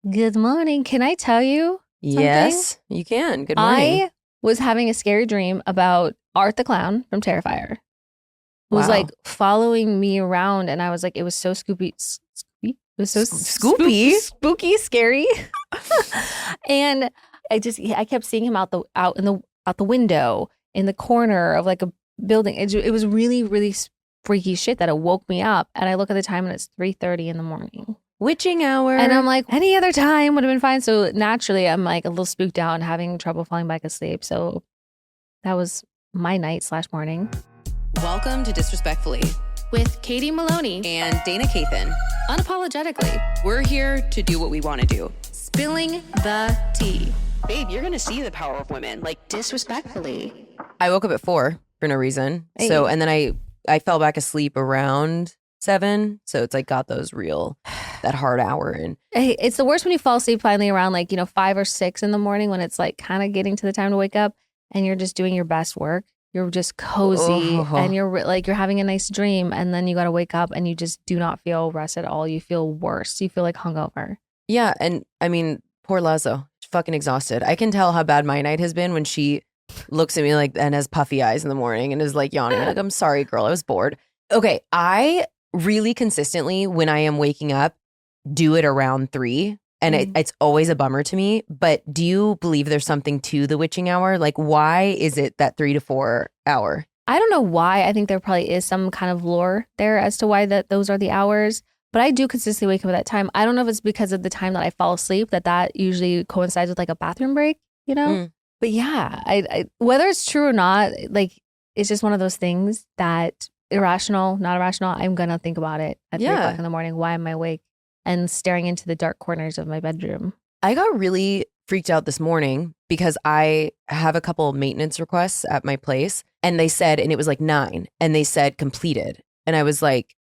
Good morning. Can I tell you something? Yes, you can. Good morning. I was having a scary dream about Art the Clown from Terrifier. Who was Wow. like following me around, and I was like, it was so Scoopy. It was so Scoopy? spooky, scary. And I kept seeing him out the window in the corner of like a building. It was really, really freaky shit that it woke me up. And I look at the time and it's 3:30 in the morning. Witching hour. And I'm like, any other time would have been fine. So naturally, I'm like a little spooked out and having trouble falling back asleep. So that was my night/morning. Welcome to Disrespectfully With Katie Maloney and Dayna Kathan. Unapologetically, We're here to do what we want to do. spilling the tea. Babe, you're going to see the power of women. Like, Disrespectfully. I woke up at 4 for no reason. Hey. So, and then I fell back asleep around 7. So it's like got that hard hour in. Hey, it's the worst when you fall asleep finally around 5 or 6 in the morning when it's like kind of getting to the time to wake up and you're just doing your best work. You're just cozy and you're having a nice dream, and then you got to wake up and you just do not feel rested at all. You feel worse. You feel like hungover. Yeah. And I mean, poor Lazo, fucking exhausted. I can tell how bad my night has been when she looks at me and has puffy eyes in the morning and is like yawning. Like, I'm sorry, girl. I was bored. Okay. I really consistently, when I am waking up, do it around 3. And it's always a bummer to me. But do you believe there's something to the witching hour? Like, why is it that 3 to 4 hour? I don't know why. I think there probably is some kind of lore there as to why those are the hours. But I do consistently wake up at that time. I don't know if it's because of the time that I fall asleep, that usually coincides with like a bathroom break, you know? But yeah, I whether it's true or not, like, it's just one of those things that irrational, not irrational. I'm going to think about it at 3 o'clock in the morning. Why am I awake? And staring into the dark corners of my bedroom. I got really freaked out this morning because I have a couple maintenance requests at my place, and they said, and it was like 9, and they said completed. And I was like,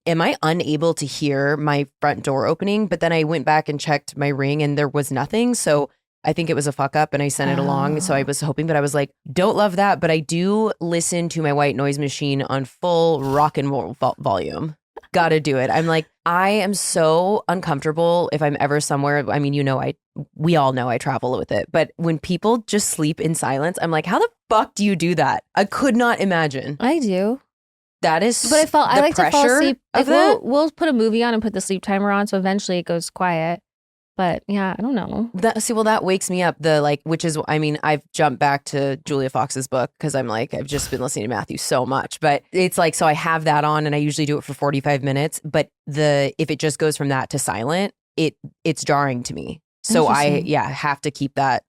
am I unable to hear my front door opening? But then I went back and checked my ring and there was nothing. So I think it was a fuck up and I sent it along. So I was hoping, but I was like, don't love that. But I do listen to my white noise machine on full rock and roll volume. Gotta do it. I'm like, I am so uncomfortable if I'm ever somewhere. I memean, we all know I travel with it. But when people just sleep in silence, I'm like, how the fuck do you do that? I could not imagine. I do. That is, but I like to fall asleep. Of like we'll put a movie on and put the sleep timer on, so eventually it goes quiet. But yeah, I don't know. That wakes me up. Which is, I mean, I've jumped back to Julia Fox's book because I'm like, I've just been listening to Matthew so much. But it's like, so I have that on and I usually do it for 45 minutes. But if it just goes from that to silent, it's jarring to me. So I have to keep that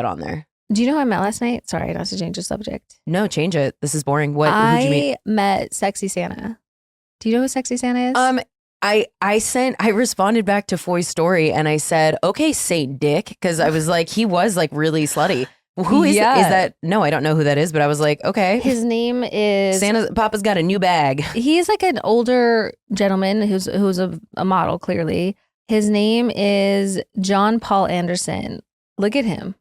on there. Do you know who I met last night? Sorry, not to change the subject. No, change it. This is boring. Who'd you meet? I met Sexy Santa. Do you know who Sexy Santa is? I responded back to Foy's story and I said, okay, Saint Dick, because I was like, he was like really slutty. Who is that? No, I don't know who that is, but I was like, okay. His name is Papa's got a new bag. He's like an older gentleman who's a model, clearly. His name is John Paul Anderson. Look at him.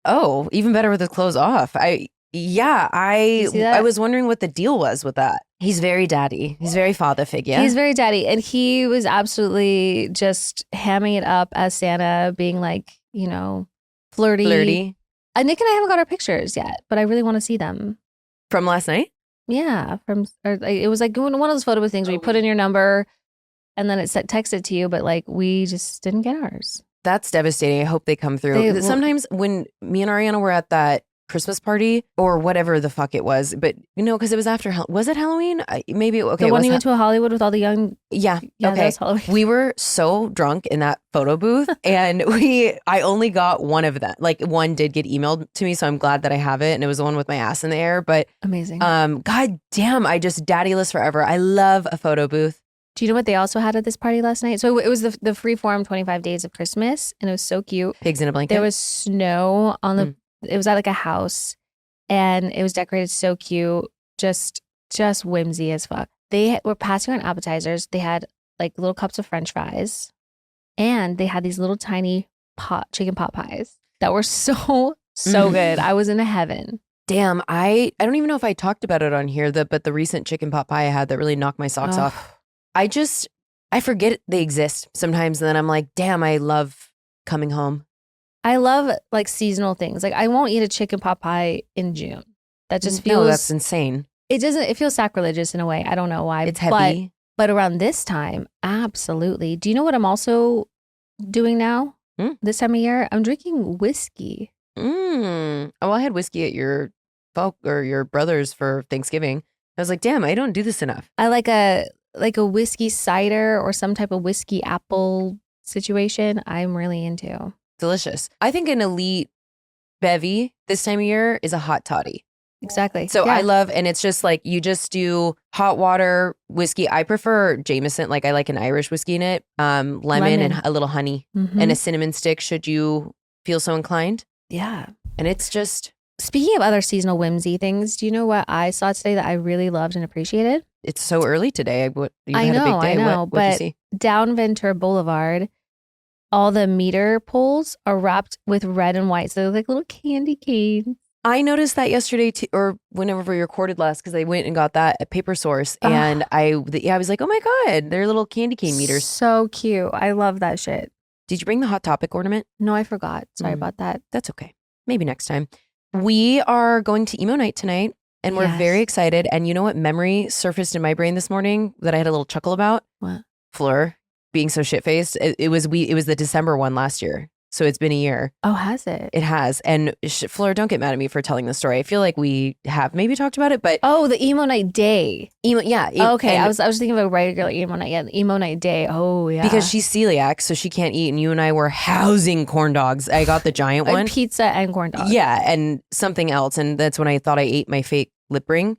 Oh, even better with his clothes off. I was wondering what the deal was with that. He's very daddy. He's very father figure. He's very daddy. And he was absolutely just hamming it up as Santa, being like, flirty. Nick and I haven't got our pictures yet, but I really want to see them. From last night? Yeah. It was like one of those photo booth things where you put in your number and then it texts it to you, but like we just didn't get ours. That's devastating. I hope they come through. Sometimes when me and Ariana were at that Christmas party or whatever the fuck it was, but because it was after was it Halloween? Maybe okay. The one you went to Hollywood with all the young. Yeah. Okay. That was Halloween. We were so drunk in that photo booth, and I only got one of them. Like one did get emailed to me, so I'm glad that I have it, and it was the one with my ass in the air. But amazing. God damn, I just daddyless forever. I love a photo booth. Do you know what they also had at this party last night? So it was the Freeform 25 Days of Christmas, and it was so cute. Pigs in a blanket. There was snow on the. It was at like a house, and it was decorated so cute, just whimsy as fuck. They were passing around appetizers. They had like little cups of French fries, and they had these little tiny chicken pot pies that were so good. I was in heaven. Damn, I don't even know if I talked about it on here, but the recent chicken pot pie I had that really knocked my socks off. I forget they exist sometimes, and then I'm like, damn, I love coming home. I love like seasonal things. Like I won't eat a chicken pot pie in June. That just feels. No, that's insane. It doesn't. It feels sacrilegious in a way. I don't know why. It's heavy. But around this time, absolutely. Do you know what I'm also doing now? This time of year, I'm drinking whiskey. Oh, well, I had whiskey at your brother's for Thanksgiving. I was like, damn, I don't do this enough. I like a whiskey cider or some type of whiskey apple situation. I'm really into. Delicious. I think an elite bevy this time of year is a hot toddy. Exactly. So I love, and it's just like you just do hot water whiskey. I prefer Jameson. Like I like an Irish whiskey in it, lemon and a little honey and a cinnamon stick. Should you feel so inclined? Yeah. And it's just. Speaking of other seasonal whimsy things, do you know what I saw today that I really loved and appreciated? It's so early today. I know. What'd but you see? down Ventura Boulevard, all the meter poles are wrapped with red and white. So they're like little candy canes. I noticed that yesterday too, or whenever we recorded last, because I went and got that at Paper Source, and I was like, oh my god, they're little candy cane meters. So cute. I love that shit. Did you bring the Hot Topic ornament? No, I forgot. Sorry about that. That's okay. Maybe next time. We are going to emo night tonight, and we're very excited. And you know what memory surfaced in my brain this morning that I had a little chuckle about? What? Fleur being so shit faced. It was the December one last year. So it's been a year. Oh, has it? It has. And Fleur, don't get mad at me for telling the story. I feel like we have maybe talked about it, but the emo night day. Okay, I was thinking of a regular emo night. Yeah, the emo night day. Oh yeah. Because she's celiac, so she can't eat. And you and I were housing corn dogs. I got the giant one. Pizza and corn dogs. Yeah, and something else. And that's when I thought I ate my fake lip ring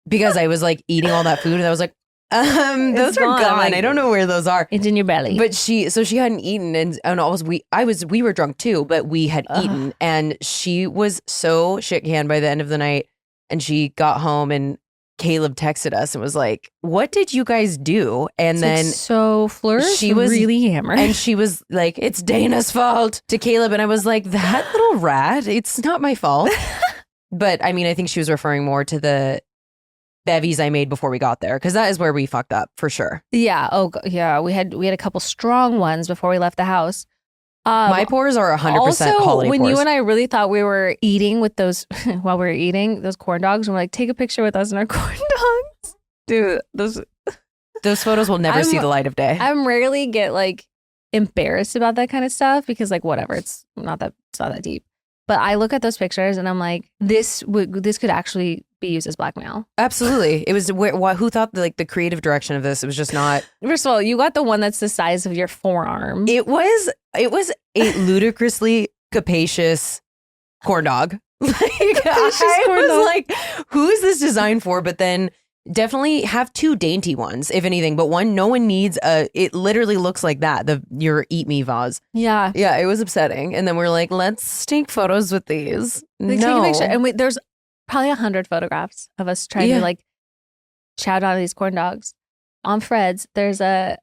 because I was like eating all that food, and I was like, those are gone. Like, I don't know where those are. It's in your belly. But she hadn't eaten, and we were drunk too, but we had eaten, and she was so shit canned by the end of the night. And she got home, and Caleb texted us and was like, "What did you guys do?" And then so Fleur, she was really hammered, and she was like, "It's Dana's fault" to Caleb, and I was like, "That little rat, it's not my fault." But I mean, I think she was referring more to the bevies I made before we got there, because that is where we fucked up for sure. Yeah. Oh, yeah. We had a couple strong ones before we left the house. My pores are 100% also, holiday when pores. you and I really thought we were eating with those while we were eating those corn dogs, and we're like, take a picture with us and our corn dogs, dude. Those photos will never see the light of day. I rarely get like embarrassed about that kind of stuff because like whatever, it's not that deep. But I look at those pictures and I'm like, this could actually be used as blackmail. Absolutely. It was who thought the creative direction of this? It was just not. First of all, you got the one that's the size of your forearm. It was a ludicrously capacious corn dog. I was like, who is this designed for? But then definitely have two dainty ones, if anything. But one, no one needs it literally looks like that, your eat me vase. Yeah. Yeah, it was upsetting. And then we're like, let's take photos with these. Like, no. take a picture. And there's probably 100 photographs of us trying to like chow down these corn dogs. On Fred's, there's a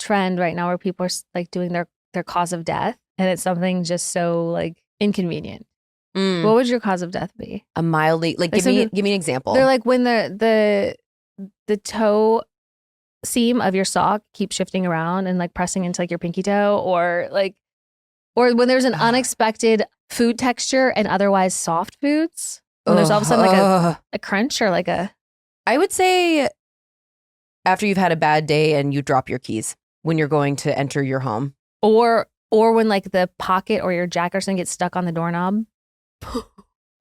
trend right now where people are like doing their cause of death. And it's something just so like inconvenient. What would your cause of death be? A mildly give me an example. They're like when the toe seam of your sock keeps shifting around and like pressing into like your pinky toe, or when there's an unexpected food texture and otherwise soft foods. When there's all of a sudden like a crunch or like a. I would say after you've had a bad day and you drop your keys when you're going to enter your home, or when like the pocket or your jacket or something gets stuck on the doorknob.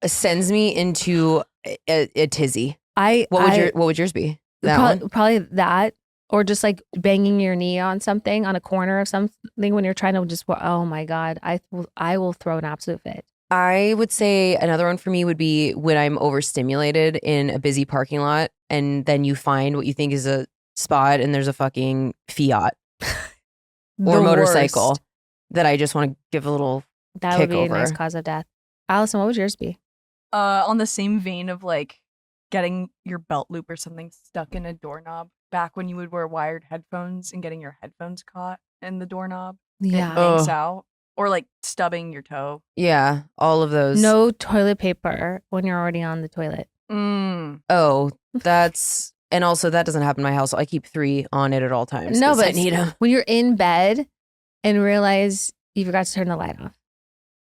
Sends me into a tizzy. What would yours be? Probably that, or just like banging your knee on something on a corner of something when you're trying to just. Oh my god, I will throw an absolute fit. I would say another one for me would be when I'm overstimulated in a busy parking lot, and then you find what you think is a spot, and there's a fucking Fiat or motorcycle worst. That I just want to give a little. That would be a nice cause of death. Allison, what would yours be? On the same vein of like getting your belt loop or something stuck in a doorknob back when you would wear wired headphones and getting your headphones caught in the doorknob. Yeah. It hangs out. Or like stubbing your toe. Yeah, all of those. No toilet paper when you're already on the toilet. Oh, that's and also that doesn't happen in my house. I keep 3 on it at all times. No, but I need them. When you're in bed and realize you forgot to turn the light off.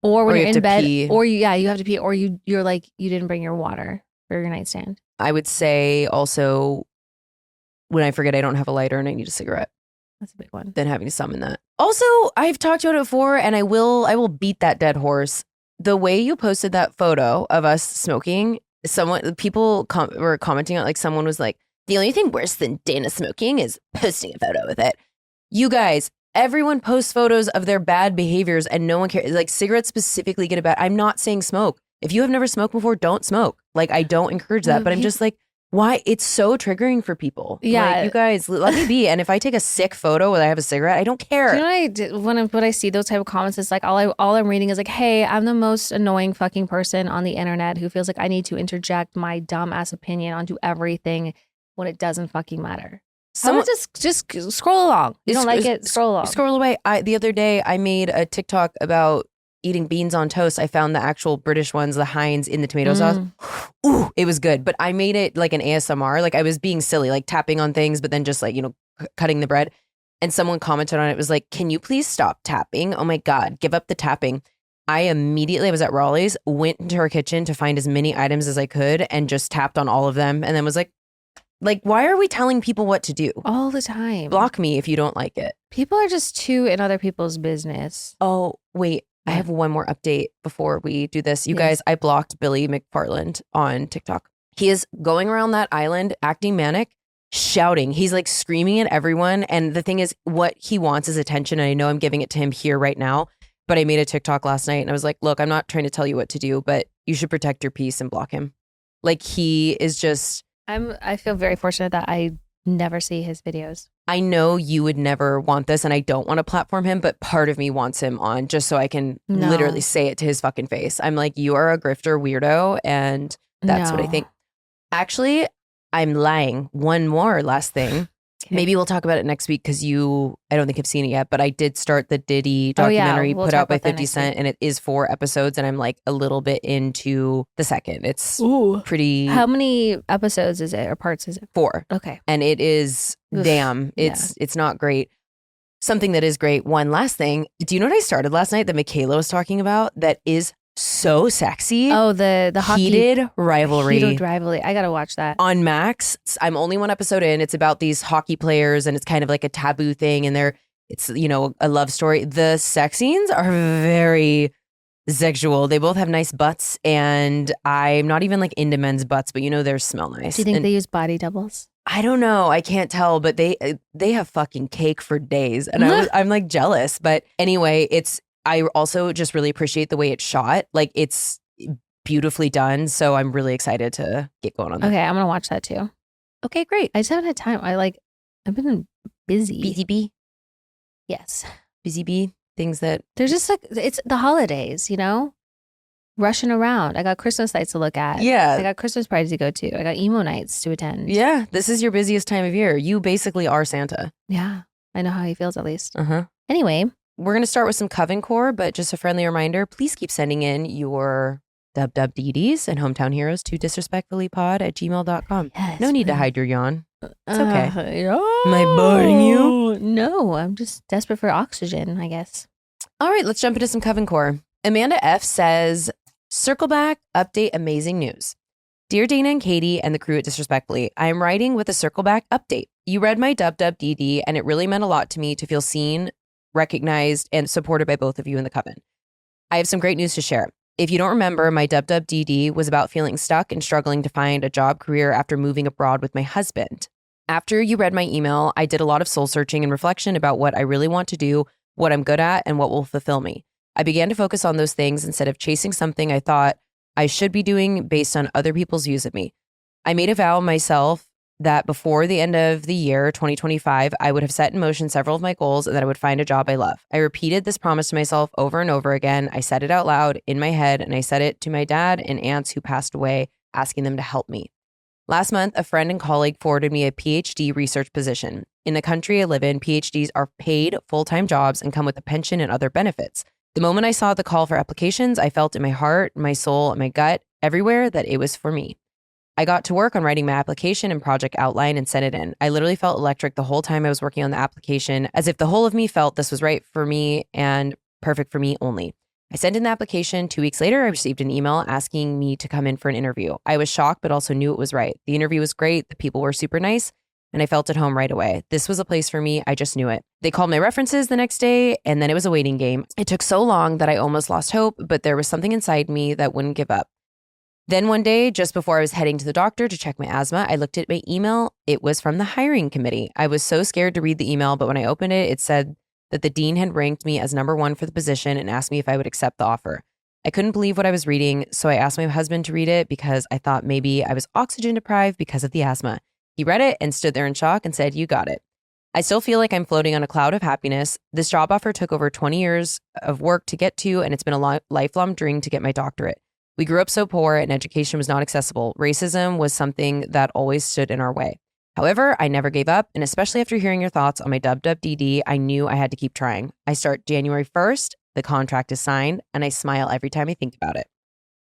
Or when Or you you're have in to bed, pee. or you have to pee, or you're like, you didn't bring your water for your nightstand. I would say also when I forget I don't have a lighter and I need a cigarette, That's a big one. then having to summon that. Also, I've talked about it before and I will beat that dead horse. The way you posted that photo of us smoking, people were commenting on, like, someone was like, the only thing worse than Dayna smoking is posting a photo with it. You guys, everyone posts photos of their bad behaviors and no one cares. Like, cigarettes specifically get a bad. I'm not saying smoke. If you have never smoked before, don't smoke. Like, I don't encourage that, but I'm just like, why? It's so triggering for people. Yeah. Like, you guys, let me be. And if I take a sick photo where I have a cigarette, I don't care. Do you know what I did when I see those type of comments? It's like all I'm reading is like, hey, I'm the most annoying fucking person on the internet who feels like I need to interject my dumb ass opinion onto everything when it doesn't fucking matter. Someone just scroll along. You don't like it? Scroll along. Scroll away. The other day, I made a TikTok about eating beans on toast. I found the actual British ones, the Heinz in the tomato sauce. Ooh, it was good. But I made it like an ASMR. Like, I was being silly, like tapping on things, but then just like, cutting the bread. And someone commented on it. It was like, can you please stop tapping? Oh my God, give up the tapping. I was at Raleigh's, went into her kitchen to find as many items as I could and just tapped on all of them. And then was like, why are we telling people what to do? All the time. Block me if you don't like it. People are just too in other people's business. Oh, wait. I have one more update before we do this. You guys, I blocked Billy McFarland on TikTok. He is going around that island acting manic, shouting. He's like screaming at everyone. And the thing is, what he wants is attention. And I know I'm giving it to him here right now. But I made a TikTok last night and I was like, look, I'm not trying to tell you what to do, but you should protect your peace and block him. Like, he is just... I feel very fortunate that I never see his videos. I know you would never want this and I don't want to platform him, but part of me wants him on just so I can literally say it to his fucking face. I'm like, you are a grifter weirdo, and that's what I think. Actually, I'm lying. One more last thing. Okay. Maybe we'll talk about it next week because I don't think I've seen it yet, but I did start the Diddy documentary put out by 50 Cent, and it is 4 episodes, and I'm like a little bit into the second. It's pretty... How many episodes is it, or parts is it? 4. Okay. And it is, it's not great. Something that is great, one last thing. Do you know what I started last night that Michaela was talking about that is so sexy? Oh, the hockey Heated rivalry. I gotta watch that on Max. I'm only 1 episode in. It's about these hockey players, and it's kind of like a taboo thing, and it's a love story. The sex scenes are very sexual. They both have nice butts, and I'm not even like into men's butts, but theirs smell nice. Do you think they use body doubles? I don't know. I can't tell, but they have fucking cake for days, and I'm like jealous. But anyway, I also just really appreciate the way it's shot. Like, it's beautifully done. So I'm really excited to get going on that. Okay, I'm going to watch that too. Okay, great. I just haven't had time. I've been busy. Busy bee? Yes. Busy bee? Things that... They're just like, it's the holidays, rushing around. I got Christmas nights to look at. Yeah. I got Christmas parties to go to. I got emo nights to attend. Yeah. This is your busiest time of year. You basically are Santa. Yeah. I know how he feels, at least. Uh-huh. Anyway... We're going to start with some Coven core, but just a friendly reminder, please keep sending in your WWDDs and Heauxmetown Heroes to disrespectfullypod@gmail.com. Yes, no need to please. hide your yawn. It's okay. Am I Am boring you? No, I'm just desperate for oxygen, I guess. All right, let's jump into some Coven core. Amanda F. says, circle back, update amazing news. Dear Dayna and Katie and the crew at Disrespectfully, I am writing with a circle back update. You read my WWDD and it really meant a lot to me to feel seen, recognized, and supported by both of you in the Coven. I have some great news to share. If you don't remember, my WWDD was about feeling stuck and struggling to find a job career after moving abroad with my husband. After you read my email, I did a lot of soul searching and reflection about what I really want to do, what I'm good at, and what will fulfill me. I began to focus on those things instead of chasing something I thought I should be doing based on other people's views of me. I made a vow myself that before the end of the year, 2025, I would have set in motion several of my goals and that I would find a job I love. I repeated this promise to myself over and over again. I said it out loud in my head, and I said it to my dad and aunts who passed away, asking them to help me. Last month, a friend and colleague forwarded me a PhD research position. In the country I live in, PhDs are paid full-time jobs and come with a pension and other benefits. The moment I saw the call for applications, I felt in my heart, my soul, and my gut, everywhere, that it was for me. I got to work on writing my application and project outline and sent it in. I literally felt electric the whole time I was working on the application, as if the whole of me felt this was right for me and perfect for me only. I sent in the application. 2 weeks later, I received an email asking me to come in for an interview. I was shocked, but also knew it was right. The interview was great. The people were super nice, and I felt at home right away. This was a place for me. I just knew it. They called my references the next day, and then it was a waiting game. It took so long that I almost lost hope, but there was something inside me that wouldn't give up. Then one day, just before I was heading to the doctor to check my asthma, I looked at my email. It was from the hiring committee. I was so scared to read the email, but when I opened it, it said that the dean had ranked me as number 1 for the position and asked me if I would accept the offer. I couldn't believe what I was reading, so I asked my husband to read it because I thought maybe I was oxygen deprived because of the asthma. He read it and stood there in shock and said, "You got it." I still feel like I'm floating on a cloud of happiness. This job offer took over 20 years of work to get to, and it's been a lifelong dream to get my doctorate. We grew up so poor and education was not accessible. Racism was something that always stood in our way. However, I never gave up, and especially after hearing your thoughts on my WWDD, I knew I had to keep trying. I start January 1st, the contract is signed, and I smile every time I think about it.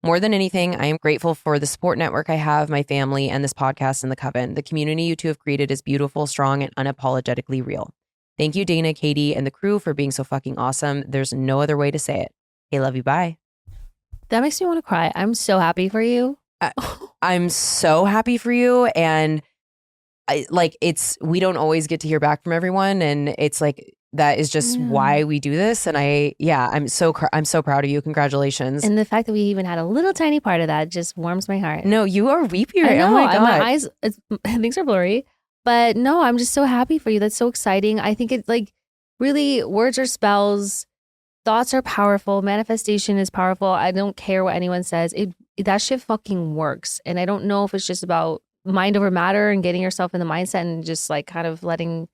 More than anything, I am grateful for the support network I have, my family, and this podcast and the Coven. The community you two have created is beautiful, strong, and unapologetically real. Thank you, Dayna, Katie, and the crew for being so fucking awesome. There's no other way to say it. Hey, love you, bye. That makes me want to cry. I'm so happy for you. I'm so happy for you, and we don't always get to hear back from everyone, and it's like that is just why we do this. And I'm so proud of you. Congratulations. And the fact that we even had a little tiny part of that just warms my heart. No, you are weepy. I know, oh my God. my eyes, things are blurry, but no, I'm just so happy for you. That's so exciting. I think it's like really words are spells. Thoughts are powerful. Manifestation is powerful. I don't care what anyone says. That shit fucking works. And I don't know if it's just about mind over matter and getting yourself in the mindset and just like kind of letting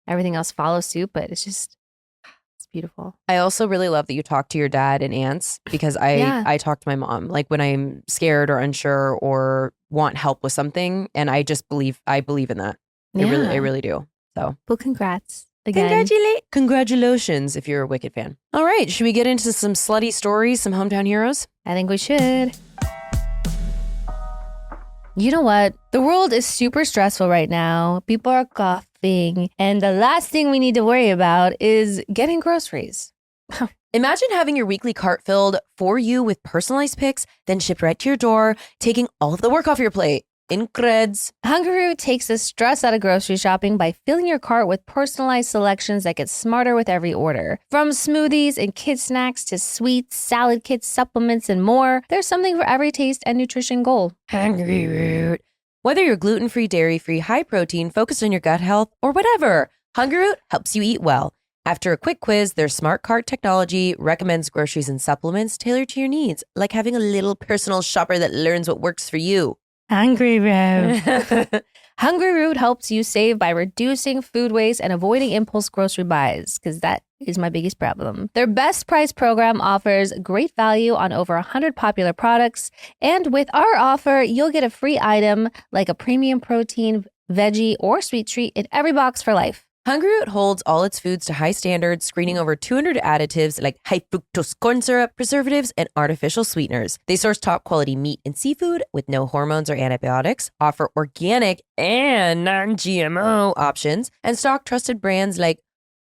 everything else follow suit, but it's beautiful. I also really love that you talk to your dad and aunts, because I talk to my mom like when I'm scared or unsure or want help with something, and I believe in that. I really do. So, well, congrats again. Congratulations if you're a Wicked fan. All right, should we get into some slutty stories, some hometown heroes? I think we should. You know what? The world is super stressful right now. People are coughing. And the last thing we need to worry about is getting groceries. Imagine having your weekly cart filled for you with personalized picks, then shipped right to your door, taking all of the work off your plate. Increds. Hungry takes the stress out of grocery shopping by filling your cart with personalized selections that get smarter with every order. From smoothies and kid snacks to sweets, salad kits, supplements, and more, there's something for every taste and nutrition goal. Hungry. Whether you're gluten-free, dairy-free, high-protein, focused on your gut health, or whatever, Hungry helps you eat well. After a quick quiz, their smart cart technology recommends groceries and supplements tailored to your needs, like having a little personal shopper that learns what works for you. Hungry Root helps you save by reducing food waste and avoiding impulse grocery buys, because that is my biggest problem. Their best price program offers great value on over 100 popular products. And with our offer, you'll get a free item like a premium protein, veggie, or sweet treat in every box for life. Hungry Root holds all its foods to high standards, screening over 200 additives like high fructose corn syrup, preservatives, and artificial sweeteners. They source top quality meat and seafood with no hormones or antibiotics, offer organic and non-GMO options, and stock trusted brands like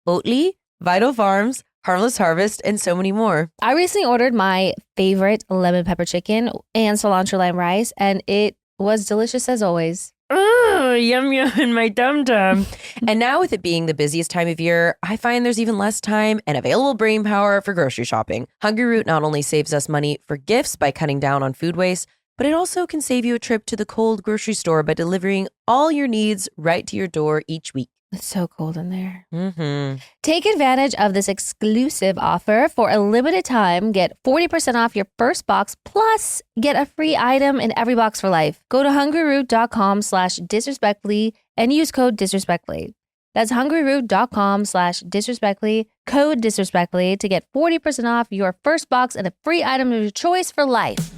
Oatly, Vital Farms, Harmless Harvest, and so many more. I recently ordered my favorite lemon pepper chicken and cilantro lime rice, and it was delicious as always. Oh, yum yum in my dum-dum. And now with it being the busiest time of year, I find there's even less time and available brain power for grocery shopping. Hungry Root not only saves us money for gifts by cutting down on food waste, but it also can save you a trip to the cold grocery store by delivering all your needs right to your door each week. It's so cold in there. Mm-hmm. Take advantage of this exclusive offer. For a limited time, get 40% off your first box, plus get a free item in every box for life. Go to hungryroot.com/disrespectfully and use code disrespectfully. That's hungryroot.com/disrespectfully, code disrespectfully to get 40% off your first box and a free item of your choice for life.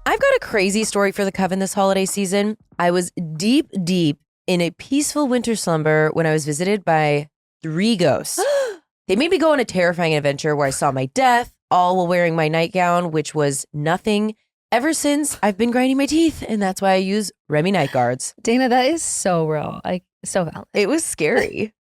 I've got a crazy story for the Coven this holiday season. I was deep in a peaceful winter slumber when I was visited by 3 ghosts. They made me go on a terrifying adventure where I saw my death, all while wearing my nightgown, which was nothing. Ever since, I've been grinding my teeth, and that's why I use Remy night guards. Dayna, that is so real. So valid. It was scary.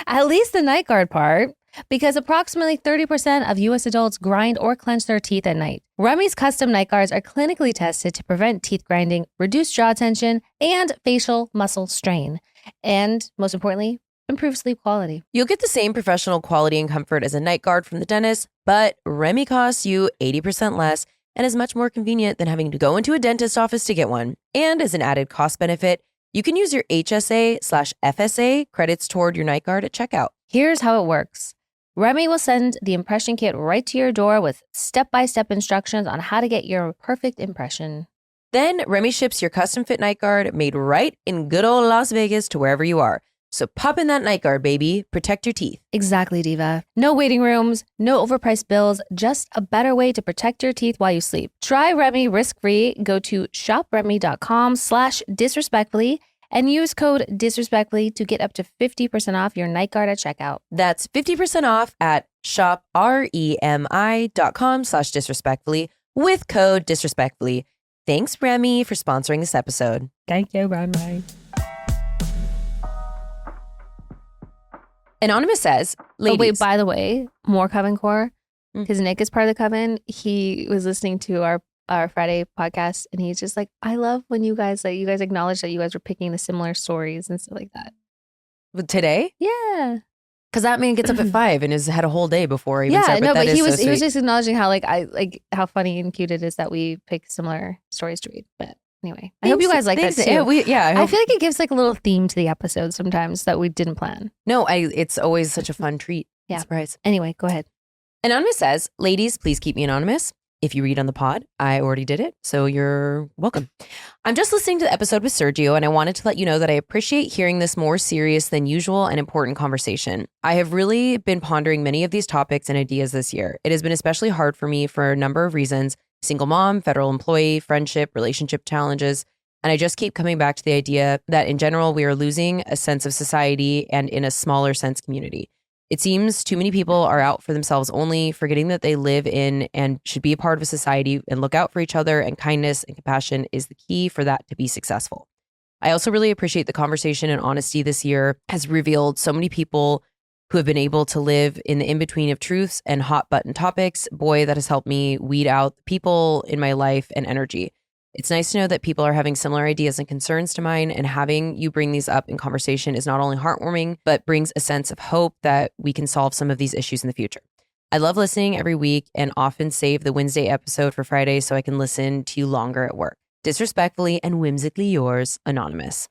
At least the night guard part. Because approximately 30% of U.S. adults grind or clench their teeth at night. Remy's custom night guards are clinically tested to prevent teeth grinding, reduce jaw tension, and facial muscle strain. And most importantly, improve sleep quality. You'll get the same professional quality and comfort as a night guard from the dentist, but Remy costs you 80% less and is much more convenient than having to go into a dentist office to get one. And as an added cost benefit, you can use your HSA/FSA credits toward your night guard at checkout. Here's how it works. Remy will send the impression kit right to your door with step-by-step instructions on how to get your perfect impression. Then Remy ships your custom fit night guard made right in good old Las Vegas to wherever you are. So pop in that night guard, baby. Protect your teeth. Exactly, Diva. No waiting rooms, no overpriced bills, just a better way to protect your teeth while you sleep. Try Remy risk-free. Go to shopremy.com/disrespectfully and use code disrespectfully to get up to 50% off your night guard at checkout. That's 50% off at shopremi.com/disrespectfully with code disrespectfully. Thanks, Remy, for sponsoring this episode. Thank you, Remy. Anonymous says, ladies. Oh, wait, by the way, more Coven core, because Nick is part of the Coven. He was listening to our Friday podcast, and he's just like, I love when you guys acknowledge that you guys were picking the similar stories and stuff like that. Today? Yeah. Because that man gets up at 5 and has had a whole day before he even started. Yeah, no, but he was so just acknowledging how how funny and cute it is that we pick similar stories to read. But anyway, I hope you guys like that too. I feel like it gives like a little theme to the episode sometimes that we didn't plan. No, it's always such a fun treat. Yeah. Surprise. Anyway, go ahead. Anonymous says, ladies, please keep me anonymous. If you read on the pod, I already did it, so you're welcome. I'm just listening to the episode with Sergio, and I wanted to let you know that I appreciate hearing this more serious than usual and important conversation. I have really been pondering many of these topics and ideas this year. It has been especially hard for me for a number of reasons: single mom, federal employee, friendship, relationship challenges. And I just keep coming back to the idea that in general, we are losing a sense of society and in a smaller sense, community. It seems too many people are out for themselves only, forgetting that they live in and should be a part of a society and look out for each other, and kindness and compassion is the key for that to be successful. I also really appreciate the conversation and honesty this year has revealed so many people who have been able to live in the in-between of truths and hot button topics. Boy, that has helped me weed out the people in my life and energy. It's nice to know that people are having similar ideas and concerns to mine, and having you bring these up in conversation is not only heartwarming, but brings a sense of hope that we can solve some of these issues in the future. I love listening every week and often save the Wednesday episode for Friday so I can listen to you longer at work. Disrespectfully and whimsically yours, Anonymous.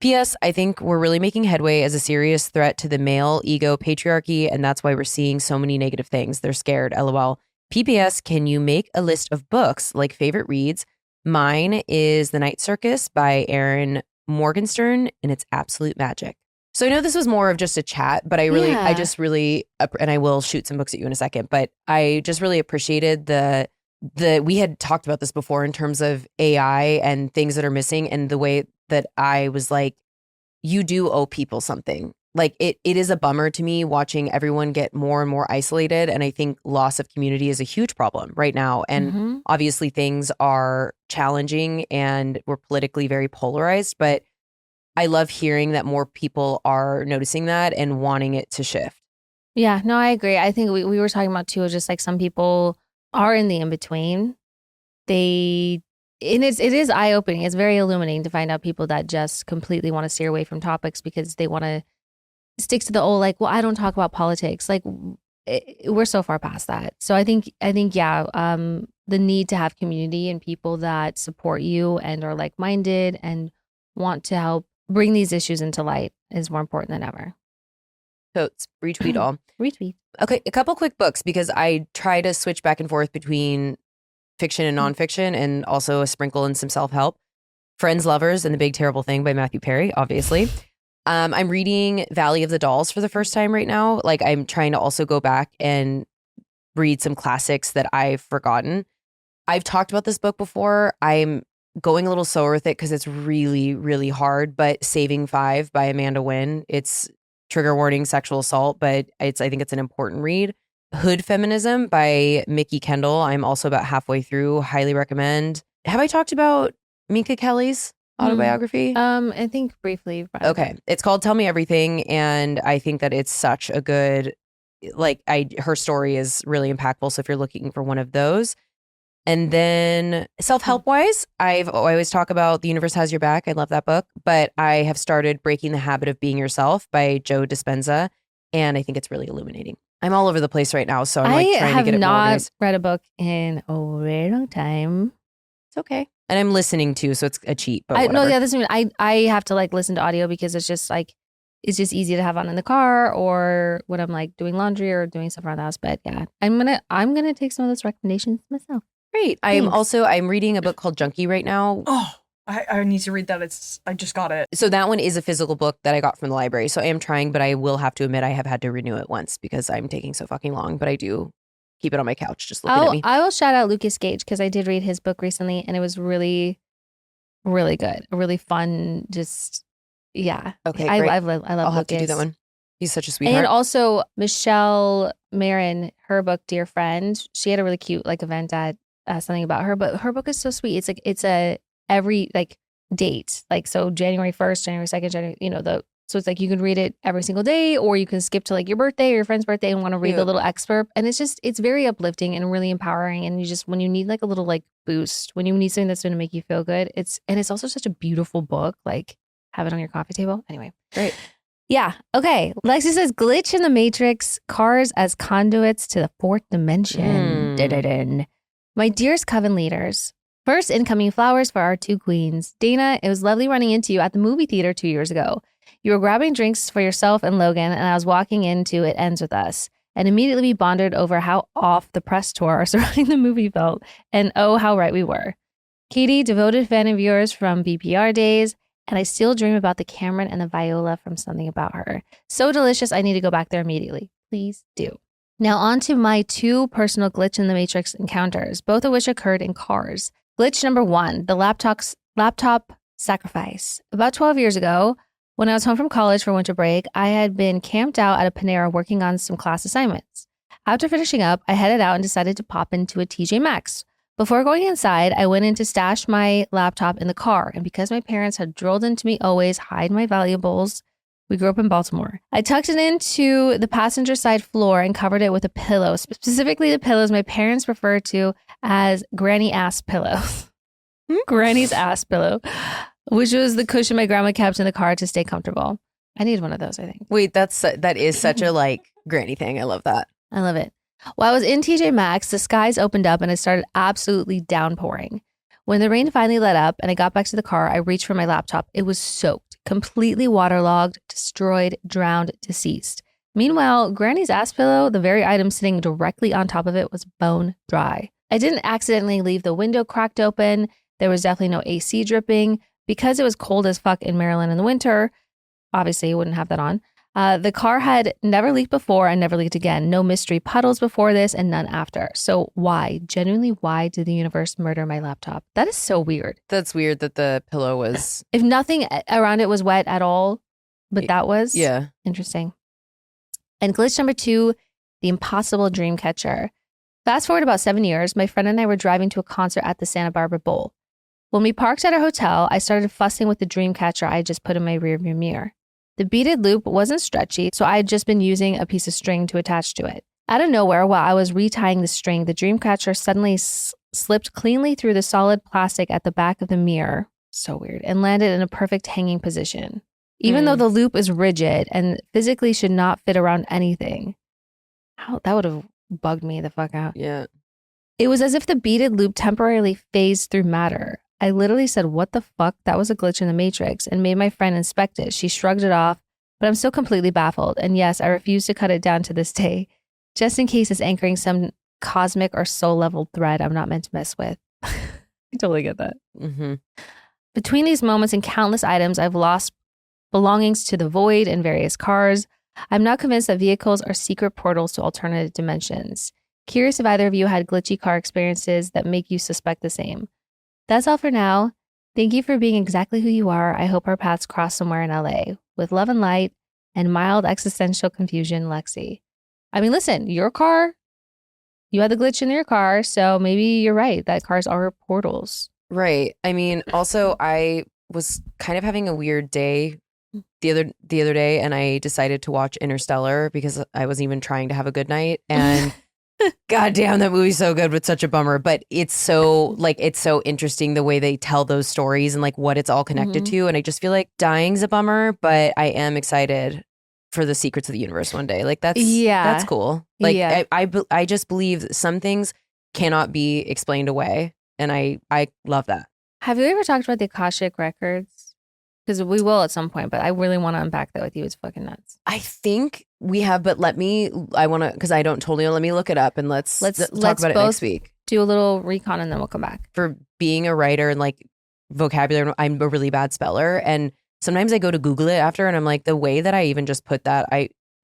P.S. I think we're really making headway as a serious threat to the male ego patriarchy, and that's why we're seeing so many negative things. They're scared, LOL. P.P.S. Can you make a list of books like favorite reads? Mine is The Night Circus by Erin Morgenstern, and it's absolute magic. So I know this was more of just a chat, but I just really, and I will shoot some books at you in a second, but I just really appreciated we had talked about this before in terms of AI and things that are missing, and the way that I was like, you do owe people something. Like it is a bummer to me watching everyone get more and more isolated. And I think loss of community is a huge problem right now. And obviously things are challenging and we're politically very polarized, but I love hearing that more people are noticing that and wanting it to shift. Yeah, no, I agree. I think we were talking about too, just like some people are in the in-between. It is eye-opening. It's very illuminating to find out people that just completely want to steer away from topics because they want to stick to the old, like, well, I don't talk about politics. Like we're so far past that. So I think the need to have community and people that support you and are like-minded and want to help bring these issues into light is more important than ever. Totes. Retweet all. Retweet. Okay, a couple quick books because I try to switch back and forth between fiction and nonfiction, and also a sprinkle in some self-help. Friends, Lovers, and the Big Terrible Thing by Matthew Perry, obviously. I'm reading Valley of the Dolls for the first time right now. Like, I'm trying to also go back and read some classics that I've forgotten. I've talked about this book before. I'm going a little slower with it because it's really, really hard. But Saving Five by Amanda Wynn. It's trigger warning, sexual assault, but I think it's an important read. Hood Feminism by Mickey Kendall. I'm also about halfway through. Highly recommend. Have I talked about Minka Kelly's autobiography? I think briefly. Okay. It's called Tell Me Everything. And I think that it's such a good like her story is really impactful. So if you're looking for one of those. And then self-help wise, I always talk about The Universe Has Your Back. I love that book. But I have started Breaking the Habit of Being Yourself by Joe Dispenza. And I think it's really illuminating. I'm all over the place right now. So I'm like trying to get it more I have organized. not read a book in a very long time. It's okay. And I'm listening too, so it's a cheat. But No, whatever. yeah, this I have to like listen to audio because it's just easy to have on in the car or when I'm like doing laundry or doing stuff around the house. But yeah, I'm gonna take some of those recommendations myself. Great. I'm reading a book called Junkie right now. Oh, I need to read that. I just got it. So that one is a physical book that I got from the library. So I am trying, but I will have to admit I have had to renew it once because I'm taking so fucking long. But I do keep it on my couch just looking at me. I will shout out Lucas Gage because I did read his book recently and it was really, really good. Really fun. Just yeah. Okay, I great. love Lucas. I'll have to do that one. He's such a sweetheart. And also Michelle Marin, her book Dear Friend. She had a really cute like event at something about her, but her book is so sweet. It's like it's a every like date, like so January 1st, January 2nd, January, so it's like you can read it every single day or you can skip to like your birthday or your friend's birthday and want to read the little excerpt. And it's very uplifting and really empowering. And when you need like a little like boost, when you need something that's going to make you feel good, it's also such a beautiful book, like have it on your coffee table. Anyway. Great. Yeah. Okay. Lexi says glitch in the Matrix, cars as conduits to the fourth dimension. Dun-dun-dun. My dearest Coven leaders, first incoming flowers for our two queens. Dayna, it was lovely running into you at the movie theater 2 years ago. You were grabbing drinks for yourself and Logan, and I was walking into It Ends With Us. And immediately we bonded over how off the press tour surrounding the movie felt, and oh, how right we were. Katie, devoted fan of yours from BPR days, and I still dream about the Cameron and the Viola from Something About Her. So delicious, I need to go back there immediately. Please do. Now on to my two personal glitch in the Matrix encounters, both of which occurred in cars. Glitch number 1, the laptop sacrifice. About 12 years ago, when I was home from college for winter break, I had been camped out at a Panera working on some class assignments. After finishing up, I headed out and decided to pop into a TJ Maxx. Before going inside, I went in to stash my laptop in the car, and because my parents had drilled into me always hide my valuables, we grew up in Baltimore. I tucked it into the passenger side floor and covered it with a pillow, specifically the pillows my parents refer to as granny ass pillows. Granny's ass pillow, which was the cushion my grandma kept in the car to stay comfortable. I need one of those, I think. Wait, that is such a like granny thing. I love that. I love it. While I was in TJ Maxx, the skies opened up and it started absolutely downpouring. When the rain finally let up and I got back to the car, I reached for my laptop. It was soaked, completely waterlogged, destroyed, drowned, deceased. Meanwhile, Granny's ass pillow, the very item sitting directly on top of it, was bone dry. I didn't accidentally leave the window cracked open. There was definitely no AC dripping. Because it was cold as fuck in Maryland in the winter, obviously you wouldn't have that on. The car had never leaked before and never leaked again. No mystery puddles before this and none after. So genuinely why did the universe murder my laptop? That is so weird. That's weird that the pillow was... If nothing around it was wet at all, but that was interesting. And glitch number 2, the impossible dream catcher. Fast forward about 7 years, my friend and I were driving to a concert at the Santa Barbara Bowl. When we parked at our hotel, I started fussing with the dream catcher I had just put in my rearview mirror. The beaded loop wasn't stretchy, so I had just been using a piece of string to attach to it. Out of nowhere, while I was retying the string, the dream catcher suddenly slipped cleanly through the solid plastic at the back of the mirror, so weird, and landed in a perfect hanging position. Even though the loop is rigid and physically should not fit around anything. That would have bugged me the fuck out. Yeah. It was as if the beaded loop temporarily phased through matter. I literally said, what the fuck? That was a glitch in the Matrix, and made my friend inspect it. She shrugged it off, but I'm still completely baffled. And yes, I refuse to cut it down to this day, just in case it's anchoring some cosmic or soul level thread I'm not meant to mess with. I totally get that. Mm-hmm. Between these moments and countless items, I've lost belongings to the void and various cars. I'm now convinced that vehicles are secret portals to alternative dimensions. Curious if either of you had glitchy car experiences that make you suspect the same. That's all for now. Thank you for being exactly who you are. I hope our paths cross somewhere in LA. With love and light and mild existential confusion, Lexi. I mean, listen, your car, you had the glitch in your car, so maybe you're right that cars are portals. Right. I mean, also, I was kind of having a weird day the other day, and I decided to watch Interstellar because I wasn't even trying to have a good night. And God damn, that movie's so good, but such a bummer. But it's so interesting the way they tell those stories and like what it's all connected to. And I just feel like dying's a bummer, but I am excited for the secrets of the universe one day. Like that's cool. Like I just believe some things cannot be explained away, and I love that. Have you ever talked about the Akashic records? Because we will at some point, but I really want to unpack that with you. It's fucking nuts. I think we have, but I want to, because I don't totally know. Let me look it up and let's talk about it next week. Do a little recon and then we'll come back. For being a writer and like vocabulary, I'm a really bad speller. And sometimes I go to Google it after and I'm like, the way that I even just put that,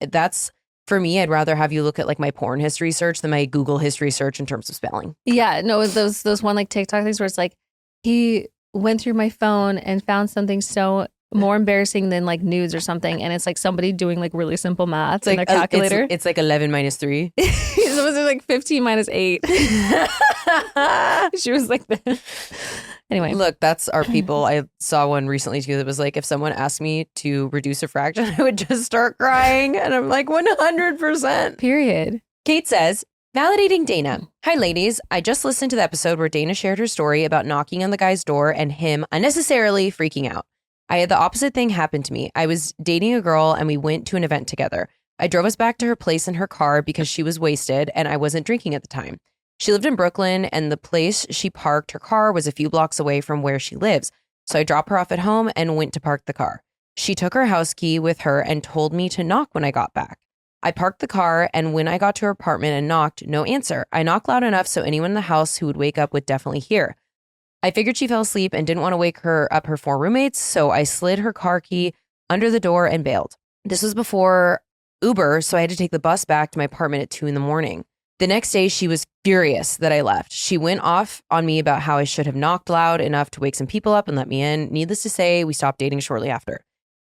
that's for me, I'd rather have you look at like my porn history search than my Google history search in terms of spelling. Yeah, no, those one like TikTok things where it's like, he went through my phone and found something so more embarrassing than like nudes or something, and it's like somebody doing like really simple math in their calculator. It's like 11 minus 3. It was like 15 minus 8. She was like this. Anyway, look, that's our people. I saw one recently too that was like, if someone asked me to reduce a fraction, I would just start crying, and I'm like 100%. Period. Kate says, validating Dayna. Hi, ladies. I just listened to the episode where Dayna shared her story about knocking on the guy's door and him unnecessarily freaking out. I had the opposite thing happen to me. I was dating a girl and we went to an event together. I drove us back to her place in her car because she was wasted and I wasn't drinking at the time. She lived in Brooklyn and the place she parked her car was a few blocks away from where she lives. So I dropped her off at home and went to park the car. She took her house key with her and told me to knock when I got back. I parked the car, and when I got to her apartment and knocked, no answer. I knocked loud enough so anyone in the house who would wake up would definitely hear. I figured she fell asleep and didn't want to wake her up her 4 roommates, so I slid her car key under the door and bailed. This was before Uber, so I had to take the bus back to my apartment at 2 a.m. The next day, she was furious that I left. She went off on me about how I should have knocked loud enough to wake some people up and let me in. Needless to say, we stopped dating shortly after.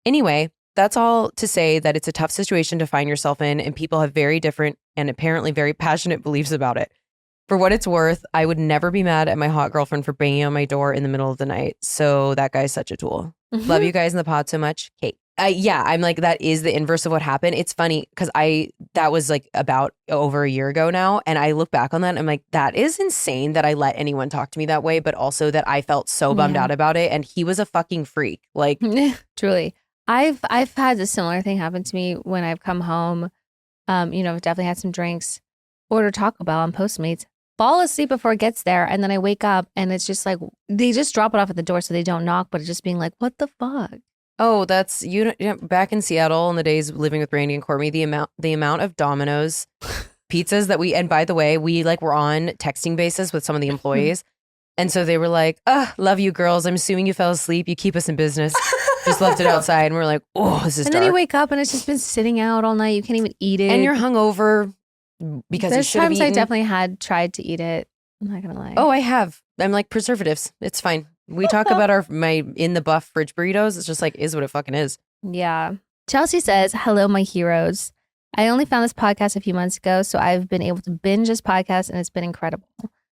Anyway, that's all to say that it's a tough situation to find yourself in, and people have very different and apparently very passionate beliefs about it. For what it's worth, I would never be mad at my hot girlfriend for banging on my door in the middle of the night. So that guy's such a tool. Love you guys in the pod so much. Kate. Yeah, I'm like, that is the inverse of what happened. It's funny because that was like about over a year ago now. And I look back on that and I'm like, that is insane that I let anyone talk to me that way, but also that I felt so bummed out about it. And he was a fucking freak. Like, truly. I've had a similar thing happen to me when I've come home. I've definitely had some drinks, order Taco Bell on Postmates, fall asleep before it gets there, and then I wake up and it's just like they just drop it off at the door so they don't knock, but it's just being like, what the fuck? Oh, that's back in Seattle in the days living with Randy and Courtney, the amount of Domino's pizzas that and by the way, we like were on texting basis with some of the employees. And so they were like, love you girls. I'm assuming you fell asleep. You keep us in business. Just left it outside. And we're like, oh, this is dark. And then you wake up and it's just been sitting out all night. You can't even eat it. And you're hungover because you should have eaten. There's times I definitely had tried to eat it. I'm not going to lie. Oh, I have. I'm like, preservatives. It's fine. We talk about my in the buff fridge burritos. It's just like, is what it fucking is. Yeah. Chelsea says, hello, my heroes. I only found this podcast a few months ago, so I've been able to binge this podcast and it's been incredible.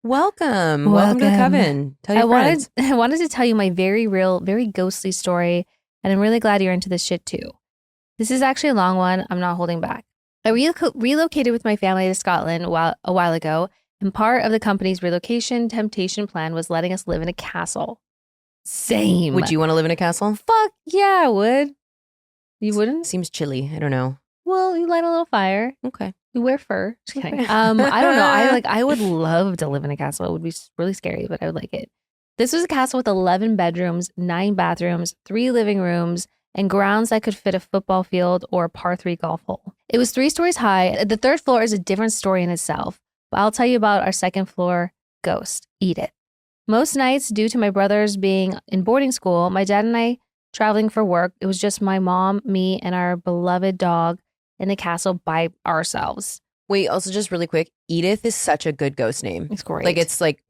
Welcome to the Coven. Tell your friends. I wanted to tell you my very real, very ghostly story, and I'm really glad you're into this shit too. This is actually a long one. I'm not holding back. I relocated with my family to Scotland a while ago, and part of the company's relocation temptation plan was letting us live in a castle. Same. Would you want to live in a castle? Fuck yeah, I would. You wouldn't? Seems chilly. I don't know. Well, you light a little fire. Okay. You wear fur. Just kidding. I don't know. I would love to live in a castle. It would be really scary, but I would like it. This was a castle with 11 bedrooms, 9 bathrooms, 3 living rooms, and grounds that could fit a football field or a par 3 golf hole. It was 3 stories high. The 3rd floor is a different story in itself, but I'll tell you about our 2nd floor ghost. Eat it. Most nights, due to my brothers being in boarding school, my dad and I traveling for work, it was just my mom, me, and our beloved dog in the castle by ourselves. Wait, also just really quick, Edith is such a good ghost name. It's great. Like it's like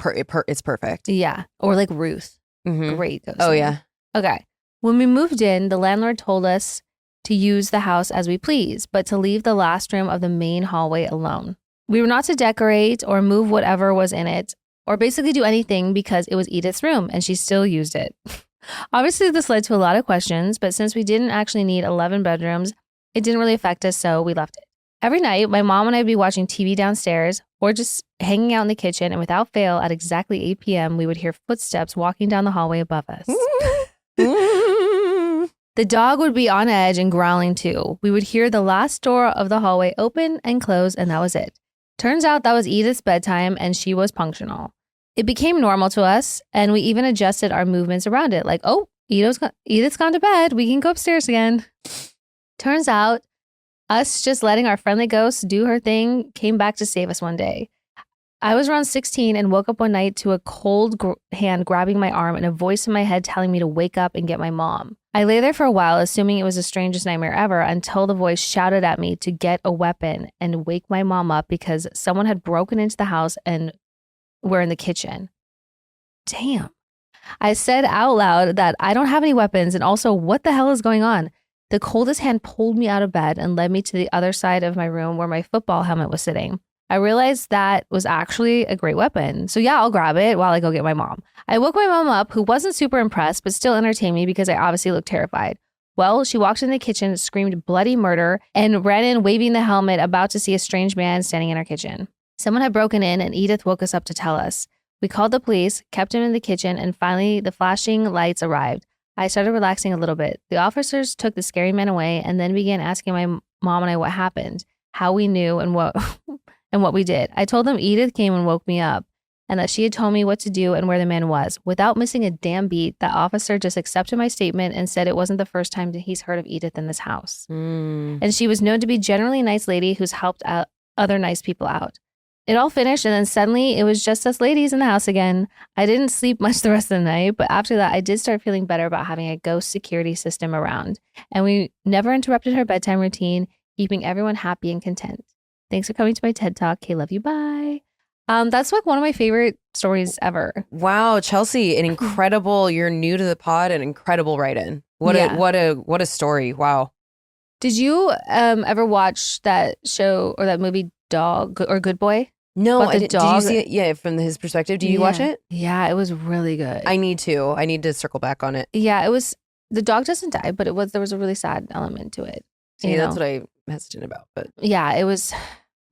it's perfect. Yeah. Or like Ruth. Mm-hmm. Great ghost name. Yeah. Okay. When we moved in, the landlord told us to use the house as we please, but to leave the last room of the main hallway alone. We were not to decorate or move whatever was in it, or basically do anything because it was Edith's room and she still used it. Obviously, this led to a lot of questions, but since we didn't actually need 11 bedrooms, it didn't really affect us, so we left it. Every night, my mom and I would be watching TV downstairs or just hanging out in the kitchen, and without fail, at exactly 8 p.m., we would hear footsteps walking down the hallway above us. The dog would be on edge and growling too. We would hear the last door of the hallway open and close, and that was it. Turns out that was Edith's bedtime, and she was punctual. It became normal to us, and we even adjusted our movements around it. Like, oh, Edith's gone to bed. We can go upstairs again. Turns out, us just letting our friendly ghost do her thing came back to save us one day. I was around 16 and woke up one night to a cold hand grabbing my arm and a voice in my head telling me to wake up and get my mom. I lay there for a while, assuming it was the strangest nightmare ever, until the voice shouted at me to get a weapon and wake my mom up because someone had broken into the house and were in the kitchen. Damn. I said out loud that I don't have any weapons, and also, what the hell is going on? The coldest hand pulled me out of bed and led me to the other side of my room where my football helmet was sitting. I realized that was actually a great weapon. So yeah, I'll grab it while I go get my mom. I woke my mom up, who wasn't super impressed, but still entertained me because I obviously looked terrified. Well, she walked in the kitchen, screamed bloody murder, and ran in waving the helmet, about to see a strange man standing in our kitchen. Someone had broken in, and Edith woke us up to tell us. We called the police, kept him in the kitchen, and finally the flashing lights arrived. I started relaxing a little bit. The officers took the scary man away and then began asking my mom and I what happened, how we knew, and what we did. I told them Edith came and woke me up and that she had told me what to do and where the man was. Without missing a damn beat, that officer just accepted my statement and said it wasn't the first time that he's heard of Edith in this house. And she was known to be generally a nice lady who's helped out other nice people out. It all finished, and then suddenly it was just us ladies in the house again. I didn't sleep much the rest of the night, but after that, I did start feeling better about having a ghost security system around. And we never interrupted her bedtime routine, keeping everyone happy and content. Thanks for coming to my TED Talk. Okay, love you. Bye. That's like one of my favorite stories ever. Wow, Chelsea, an incredible, you're new to the pod, an incredible write-in. What a story. Wow. Did you ever watch that show or that movie Dog or Good Boy? No, I didn't. Did you see it? Yeah, from his perspective. Did you watch it? Yeah, it was really good. I need to circle back on it. Yeah, it was, the dog doesn't die, but there was a really sad element to it. See, that's what I'm hesitant about. But yeah, it was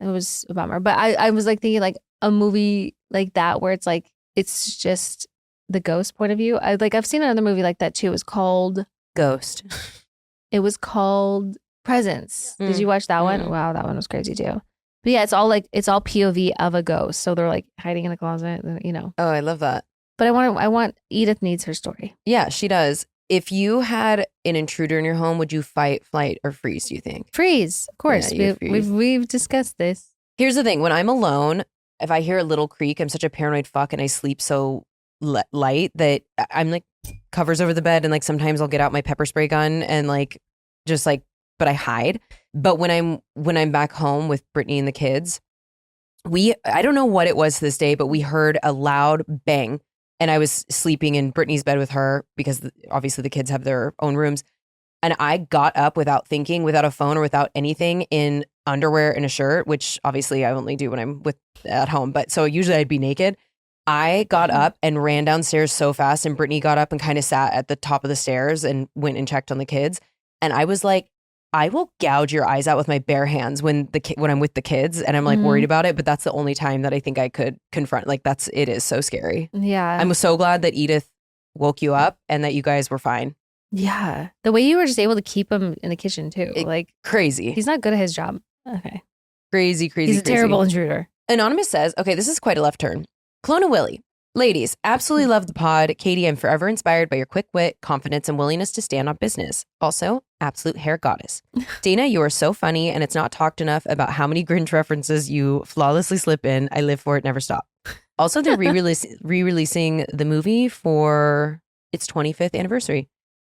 a bummer. But I was like thinking like a movie like that where it's like, it's just the ghost point of view. I've seen another movie like that too. It was called Ghost. It was called Presence. Did you watch that one? Wow, that one was crazy too. But yeah, it's all POV of a ghost. So they're like hiding in a closet, you know. Oh, I love that. But I want Edith needs her story. Yeah, she does. If you had an intruder in your home, would you fight, flight, or freeze, do you think? Freeze, of course. Yeah, we've discussed this. Here's the thing. When I'm alone, if I hear a little creak, I'm such a paranoid fuck and I sleep so light that I'm like covers over the bed, and like sometimes I'll get out my pepper spray gun and like just like, but I hide. But when I'm back home with Brittany and the kids, I don't know what it was this day, but we heard a loud bang, and I was sleeping in Brittany's bed with her because obviously the kids have their own rooms. And I got up without thinking, without a phone or without anything, in underwear and a shirt, which obviously I only do when I'm at home. But so usually I'd be naked. I got up and ran downstairs so fast, and Brittany got up and kind of sat at the top of the stairs and went and checked on the kids. And I was like, I will gouge your eyes out with my bare hands when I'm with the kids and I'm like worried about it. But that's the only time that I think I could confront. Like it is so scary. Yeah. I'm so glad that Edith woke you up and that you guys were fine. Yeah. The way you were just able to keep him in the kitchen too. Crazy. He's not good at his job. Okay. Crazy. He's a terrible intruder. Anonymous says, okay, this is quite a left turn. Clona Willie. Ladies, absolutely love the pod. Katie, I'm forever inspired by your quick wit, confidence, and willingness to stand on business. Also, absolute hair goddess. Dana, you are so funny, and it's not talked enough about how many Grinch references you flawlessly slip in. I live for it, never stop. Also, they're re-releasing the movie for its 25th anniversary.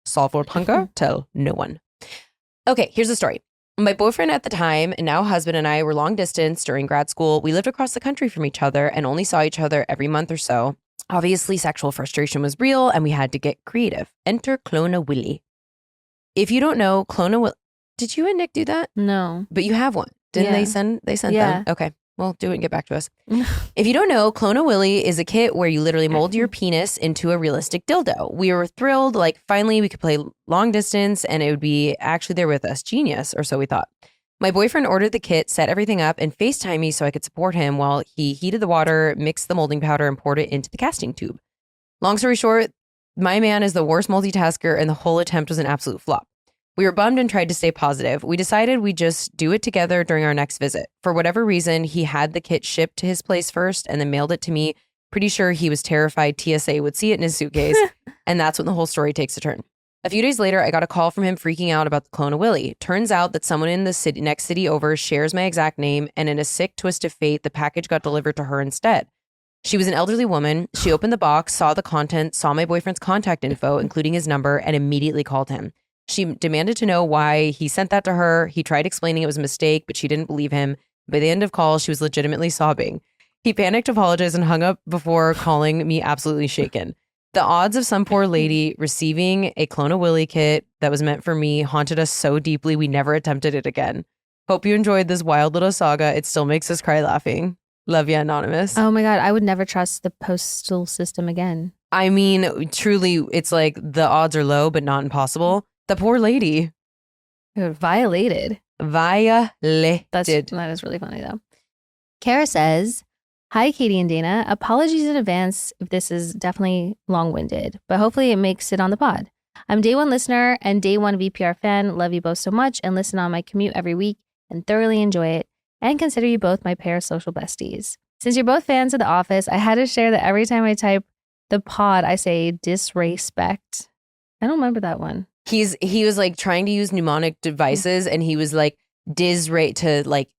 Solve for hunger, tell no one. Okay, here's the story. My boyfriend at the time, and now husband, and I were long distance during grad school. We lived across the country from each other and only saw each other every month or so. Obviously, sexual frustration was real and we had to get creative. Enter Clona Willie. If you don't know, Clona Willie, did you and Nick do that? No. But you have one. Didn't they send them? Okay. Well, do it and get back to us. If you don't know, Clone a Willy is a kit where you literally mold your penis into a realistic dildo. We were thrilled, like finally we could play long distance and it would be actually there with us. Genius, or so we thought. My boyfriend ordered the kit, set everything up, and FaceTimed me so I could support him while he heated the water, mixed the molding powder, and poured it into the casting tube. Long story short, my man is the worst multitasker and the whole attempt was an absolute flop. We were bummed and tried to stay positive. We decided we'd just do it together during our next visit. For whatever reason, he had the kit shipped to his place first and then mailed it to me. Pretty sure he was terrified TSA would see it in his suitcase. And that's when the whole story takes a turn. A few days later, I got a call from him freaking out about the Clone a Willy. Turns out that someone in the next city over shares my exact name, and in a sick twist of fate, the package got delivered to her instead. She was an elderly woman. She opened the box, saw the content, saw my boyfriend's contact info, including his number, and immediately called him. She demanded to know why he sent that to her. He tried explaining it was a mistake, but she didn't believe him. By the end of call, she was legitimately sobbing. He panicked, apologized, and hung up before calling me absolutely shaken. The odds of some poor lady receiving a Clone a Willy kit that was meant for me haunted us so deeply we never attempted it again. Hope you enjoyed this wild little saga. It still makes us cry laughing. Love ya, Anonymous. Oh my God, I would never trust the postal system again. I mean, truly, it's like the odds are low, but not impossible. The poor lady. Violated. Violated. That is really funny though. Kara says, "Hi, Katie and Dana. Apologies in advance if this is definitely long-winded, but hopefully it makes it on the pod. I'm day one listener and day one VPR fan. Love you both so much and listen on my commute every week and thoroughly enjoy it and consider you both my parasocial besties. Since you're both fans of The Office, I had to share that every time I type the pod, I say disrespect. I don't remember that one. He was like trying to use mnemonic devices and he was like disrate to like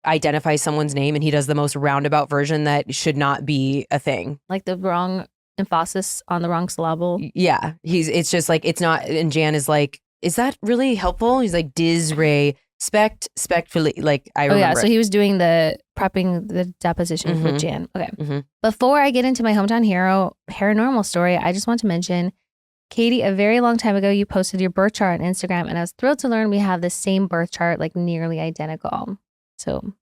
identify someone's name, and he does the most roundabout version that should not be a thing. Like the wrong emphasis on the wrong syllable. Yeah. It's just like, it's not, and Jan is like, is that really helpful? He's like disrespectfully, like I remember. Oh yeah, so he was doing the prepping the deposition with Jan. Okay. Before I get into my hometown hero paranormal story, I just want to mention, Katie, a very long time ago, you posted your birth chart on Instagram, and I was thrilled to learn we have the same birth chart, like nearly identical. So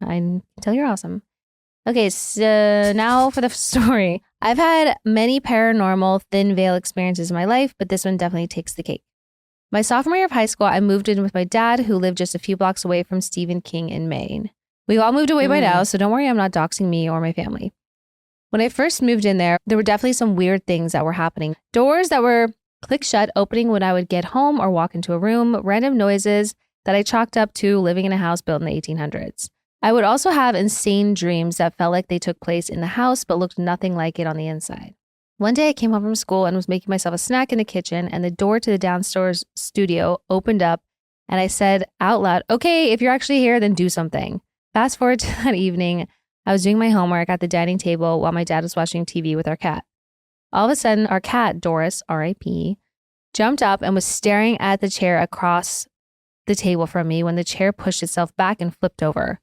I can tell you're awesome. Okay, so now for the story. I've had many paranormal thin veil experiences in my life, but this one definitely takes the cake. My sophomore year of high school, I moved in with my dad, who lived just a few blocks away from Stephen King in Maine. We've all moved away by now, so don't worry, I'm not doxing me or my family. When I first moved in there were definitely some weird things that were happening. Doors that were click shut, opening when I would get home or walk into a room, random noises that I chalked up to living in a house built in the 1800s. I would also have insane dreams that felt like they took place in the house but looked nothing like it on the inside. One day I came home from school and was making myself a snack in the kitchen, and the door to the downstairs studio opened up, and I said out loud, "Okay, if you're actually here, then do something." Fast forward to that evening, I was doing my homework at the dining table while my dad was watching TV with our cat. All of a sudden, our cat, Doris, R.I.P., jumped up and was staring at the chair across the table from me when the chair pushed itself back and flipped over.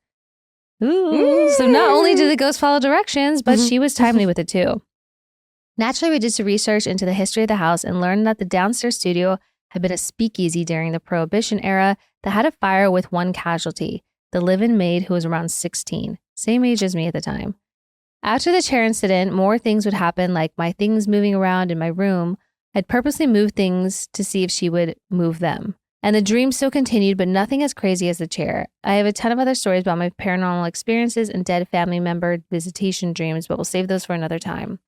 Ooh. So not only did the ghost follow directions, but she was timely with it too. Naturally, we did some research into the history of the house and learned that the downstairs studio had been a speakeasy during the Prohibition era that had a fire with one casualty, the live-in maid who was around 16, same age as me at the time. After the chair incident, more things would happen, like my things moving around in my room. I'd purposely move things to see if she would move them. And the dream still continued, but nothing as crazy as the chair. I have a ton of other stories about my paranormal experiences and dead family member visitation dreams, but we'll save those for another time.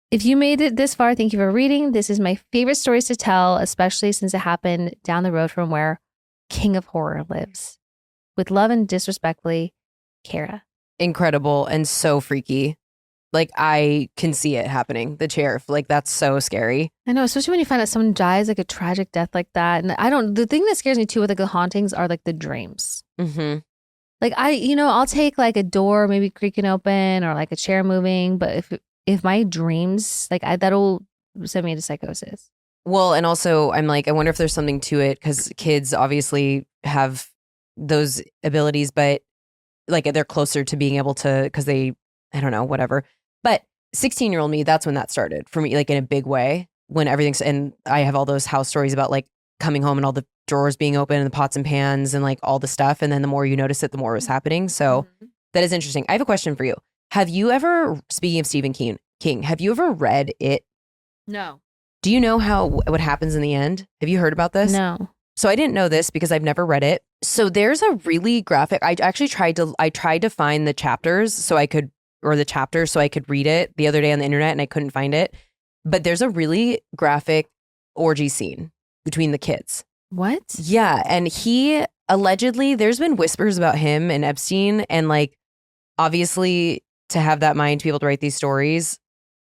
If you made it this far, thank you for reading. This is my favorite stories to tell, especially since it happened down the road from where King of Horror lives. With love and disrespectfully, Kara. Incredible and so freaky. Like, I can see it happening. The chair, like, that's so scary. I know, especially when you find out someone dies like a tragic death like that. And the thing that scares me too with like the hauntings are like the dreams. Like I'll take like a door maybe creaking open or like a chair moving, but if my dreams, like that'll send me into psychosis. Well, and also I'm like, I wonder if there's something to it, because kids obviously have those abilities, but like they're closer to being able to, because they, I don't know, whatever. But 16-year-old me, that's when that started for me, like in a big way, when everything's, and I have all those house stories about like coming home and all the drawers being open and the pots and pans and like all the stuff. And then the more you notice it, the more it was happening. So That is interesting. I have a question for you. Have you ever, speaking of Stephen King, have you ever read it? No. Do you know what happens in the end? Have you heard about this? No. So I didn't know this because I've never read it. So there's a really graphic. I actually tried to find the chapters so I could read it the other day on the internet, and I couldn't find it. But there's a really graphic orgy scene between the kids. What? Yeah, and he allegedly, there's been whispers about him and Epstein, and like obviously to have that mind to be able to write these stories,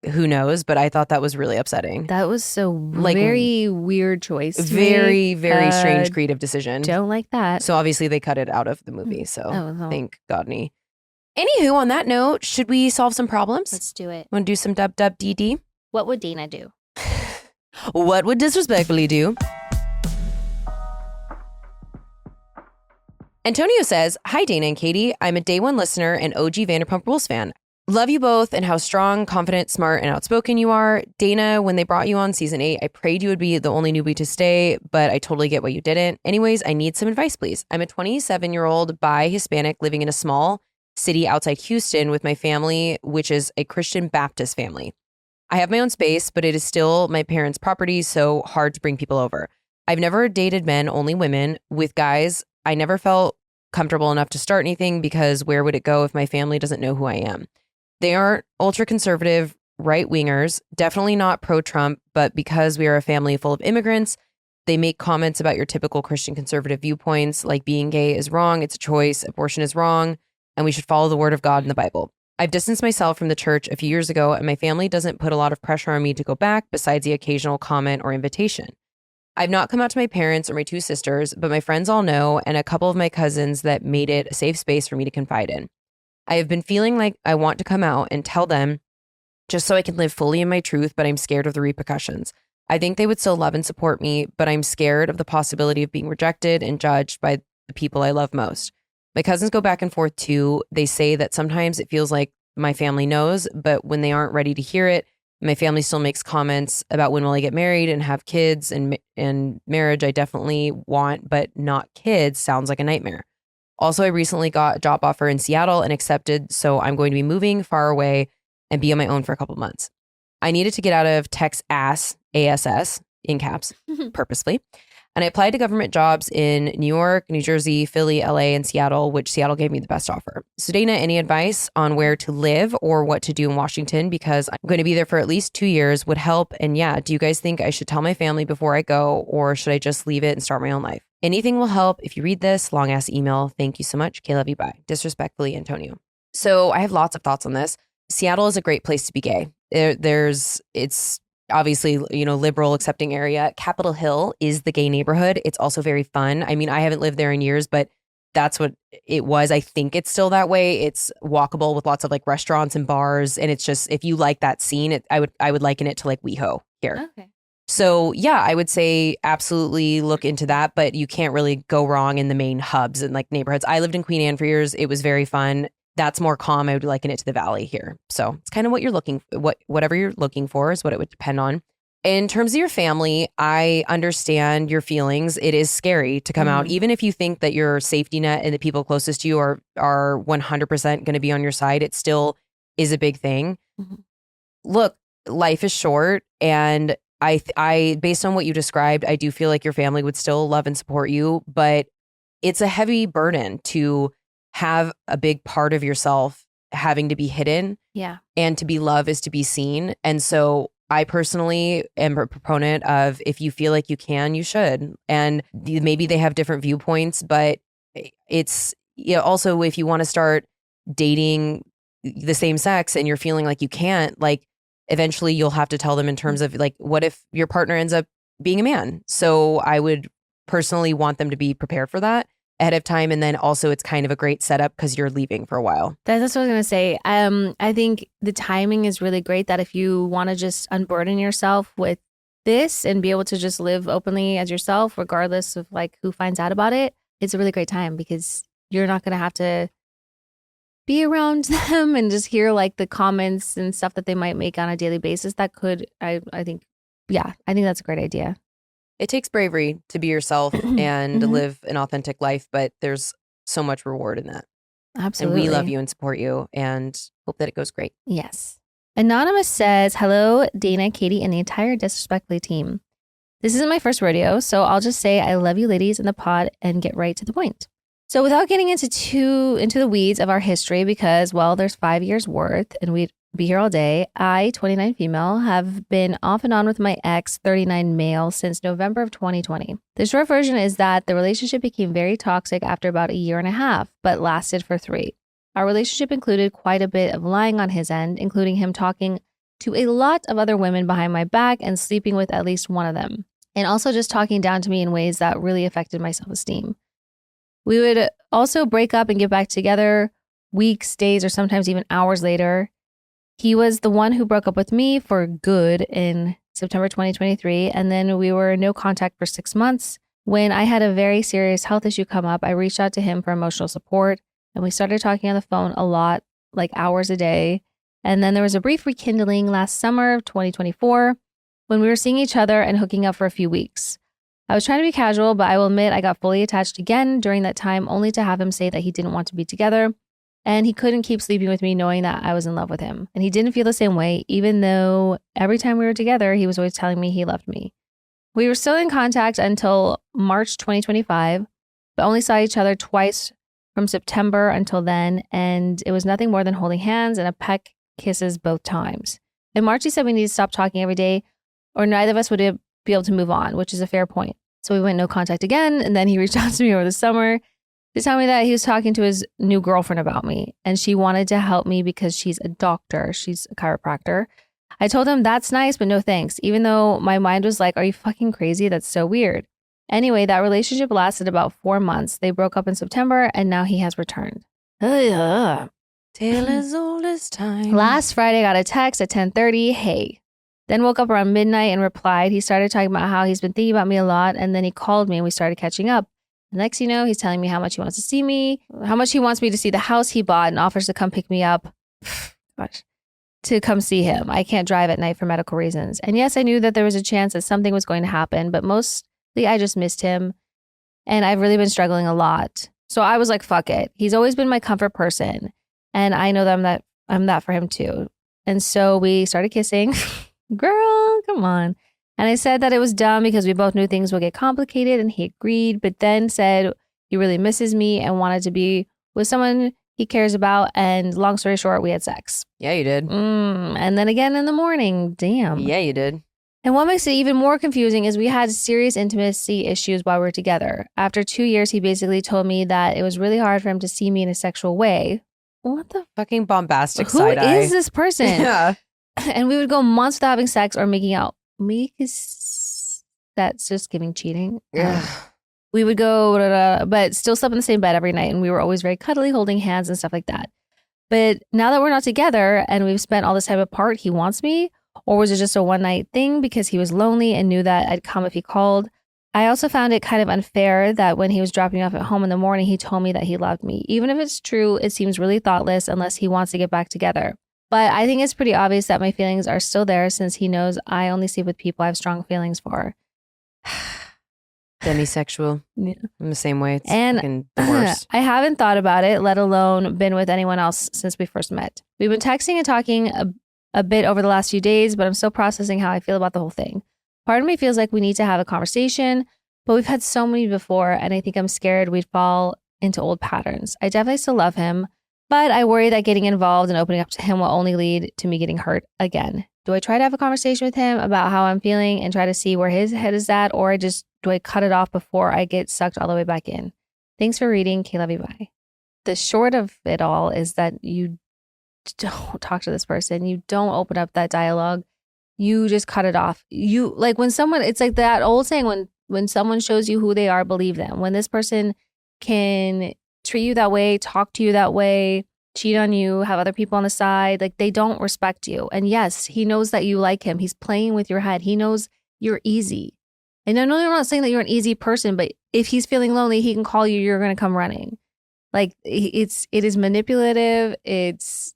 who knows? But I thought that was really upsetting. That was so Like, very weird choice. to Very, make. very strange creative decision. Don't like that. So obviously they cut it out of the movie. So Oh. thank Godney. Anywho, on that note, should we solve some problems? Let's do it. Want to do some WWDD? What would Dayna do? What would disrespectfully do? Antonio says, "Hi, Dayna and Katie. I'm a day one listener and OG Vanderpump Rules fan. Love you both and how strong, confident, smart, and outspoken you are. Dayna, when they brought you on season 8, I prayed you would be the only newbie to stay, but I totally get why you didn't. Anyways, I need some advice, please. I'm a 27-year-old bi Hispanic living in a small city outside Houston with my family, which is a Christian Baptist family. I have my own space, but it is still my parents' property, so hard to bring people over. I've never dated men, only women. With guys, I never felt comfortable enough to start anything because where would it go if my family doesn't know who I am? They aren't ultra-conservative right-wingers, definitely not pro-Trump, but because we are a family full of immigrants, they make comments about your typical Christian conservative viewpoints, like being gay is wrong, it's a choice, abortion is wrong, and we should follow the word of God in the Bible. I've distanced myself from the church a few years ago, and my family doesn't put a lot of pressure on me to go back besides the occasional comment or invitation. I've not come out to my parents or my 2 sisters, but my friends all know, and a couple of my cousins that made it a safe space for me to confide in. I have been feeling like I want to come out and tell them just so I can live fully in my truth, but I'm scared of the repercussions. I think they would still love and support me, but I'm scared of the possibility of being rejected and judged by the people I love most. My cousins go back and forth too. They say that sometimes it feels like my family knows, but when they aren't ready to hear it, my family still makes comments about when will I get married and have kids, and marriage I definitely want, but not kids sounds like a nightmare. Also, I recently got a job offer in Seattle and accepted, so I'm going to be moving far away and be on my own for a couple months. I needed to get out of tech's ass, ASS, in caps, purposefully. And I applied to government jobs in New York, New Jersey, Philly, LA, and Seattle, which Seattle gave me the best offer. So Dayna, any advice on where to live or what to do in Washington? Because I'm going to be there for at least 2 years would help. And yeah, do you guys think I should tell my family before I go, or should I just leave it and start my own life? Anything will help. If you read this long ass email, thank you so much. K, love you, bye. Disrespectfully, Antonio. So I have lots of thoughts on this. Seattle is a great place to be gay. It's obviously, liberal, accepting area. Capitol Hill is the gay neighborhood. It's also very fun. I mean, I haven't lived there in years, but that's what it was. I think it's still that way. It's walkable with lots of like restaurants and bars. And it's just, if you like that scene, I would liken it to like WeHo here. Okay. So yeah, I would say absolutely look into that, but you can't really go wrong in the main hubs and like neighborhoods. I lived in Queen Anne for years. It was very fun. That's more calm. I would liken it to the Valley here. So it's kind of whatever you're looking for is what it would depend on. In terms of your family, I understand your feelings. It is scary to come out, even if you think that your safety net and the people closest to you are 100% going to be on your side. It still is a big thing. Mm-hmm. Look, life is short, and I based on what you described, I do feel like your family would still love and support you, but it's a heavy burden to have a big part of yourself having to be hidden. Yeah. And to be loved is to be seen. And so I personally am a proponent of, if you feel like you can, you should. And maybe they have different viewpoints, but it's also, if you want to start dating the same sex and you're feeling like you can't, like, eventually you'll have to tell them in terms of like, what if your partner ends up being a man? So I would personally want them to be prepared for that ahead of time. And then also it's kind of a great setup because you're leaving for a while. That's what I was going to say. I think the timing is really great, that if you want to just unburden yourself with this and be able to just live openly as yourself, regardless of like who finds out about it, it's a really great time because you're not going to have to be around them and just hear like the comments and stuff that they might make on a daily basis. That could, I think that's a great idea. It takes bravery to be yourself and to live an authentic life, but there's so much reward in that. Absolutely. And we love you and support you and hope that it goes great. Yes. Anonymous says, hello, Dana, Katie, and the entire Disrespectfully team. This isn't my first rodeo, so I'll just say I love you ladies in the pod and get right to the point. So without getting into the weeds of our history, because, well, there's 5 years worth and we'd be here all day, I, 29 female, have been off and on with my ex, 39 male, since November of 2020. The short version is that the relationship became very toxic after about a year and a half, but lasted for 3. Our relationship included quite a bit of lying on his end, including him talking to a lot of other women behind my back and sleeping with at least one of them, and also just talking down to me in ways that really affected my self-esteem. We would also break up and get back together weeks, days, or sometimes even hours later. He was the one who broke up with me for good in September 2023, and then we were no contact for 6 months. When I had a very serious health issue come up, I reached out to him for emotional support, and we started talking on the phone a lot, like hours a day. And then there was a brief rekindling last summer of 2024 when we were seeing each other and hooking up for a few weeks. I was trying to be casual, but I will admit I got fully attached again during that time, only to have him say that he didn't want to be together and he couldn't keep sleeping with me knowing that I was in love with him. And he didn't feel the same way, even though every time we were together, he was always telling me he loved me. We were still in contact until March 2025, but only saw each other twice from September until then, and it was nothing more than holding hands and a peck kisses both times. In March, he said we needed to stop talking every day or neither of us would be able to move on, which is a fair point. So we went no contact again, and then he reached out to me over the summer to tell me that he was talking to his new girlfriend about me, and she wanted to help me because she's a doctor. She's a chiropractor. I told him that's nice, but no thanks, even though my mind was like, are you fucking crazy? That's so weird. Anyway, that relationship lasted about 4 months. They broke up in September, and now he has returned. Tale as old as time. Last Friday, I got a text at 10:30, hey. Then woke up around midnight and replied. He started talking about how he's been thinking about me a lot, and then he called me and we started catching up. The next you know, he's telling me how much he wants to see me, how much he wants me to see the house he bought and offers to come pick me up. Gosh. To come see him. I can't drive at night for medical reasons. And yes, I knew that there was a chance that something was going to happen, but mostly I just missed him. And I've really been struggling a lot. So I was like, fuck it. He's always been my comfort person. And I know that I'm that for him too. And so we started kissing. Girl, come on. And I said that it was dumb because we both knew things would get complicated, and he agreed, but then said he really misses me and wanted to be with someone he cares about. And long story short, we had sex. Yeah, you did. And then again in the morning. Damn. Yeah, you did. And what makes it even more confusing is we had serious intimacy issues while we were together. After 2 years, he basically told me that it was really hard for him to see me in a sexual way. What the fucking bombastic Who side eye. is this person? Yeah. And we would go months without having sex or making out. That's just giving cheating. We would go, but still slept in the same bed every night. And we were always very cuddly, holding hands and stuff like that. But now that we're not together and we've spent all this time apart, he wants me? Or was it just a one night thing because he was lonely and knew that I'd come if he called? I also found it kind of unfair that when he was dropping me off at home in the morning, he told me that he loved me. Even if it's true, it seems really thoughtless unless he wants to get back together. But I think it's pretty obvious that my feelings are still there since he knows I only sleep with people I have strong feelings for. Demisexual. Yeah. I'm the same way. It's And fucking the worst. I haven't thought about it, let alone been with anyone else since we first met. We've been texting and talking a bit over the last few days, but I'm still processing how I feel about the whole thing. Part of me feels like we need to have a conversation, but we've had so many before, and I think I'm scared we'd fall into old patterns. I definitely still love him, but I worry that getting involved and opening up to him will only lead to me getting hurt again. Do I try to have a conversation with him about how I'm feeling and try to see where his head is at, or do I cut it off before I get sucked all the way back in? Thanks for reading. K, love you, bye. The short of it all is that you don't talk to this person. You don't open up that dialogue. You just cut it off. You like when someone, it's like that old saying, when someone shows you who they are, believe them. When this person can treat you that way, talk to you that way, cheat on you, have other people on the side, like they don't respect you. And yes, he knows that you like him. He's playing with your head. He knows you're easy. And I know I'm not saying that you're an easy person, but if he's feeling lonely, he can call you. You're going to come running. Like it is manipulative. It's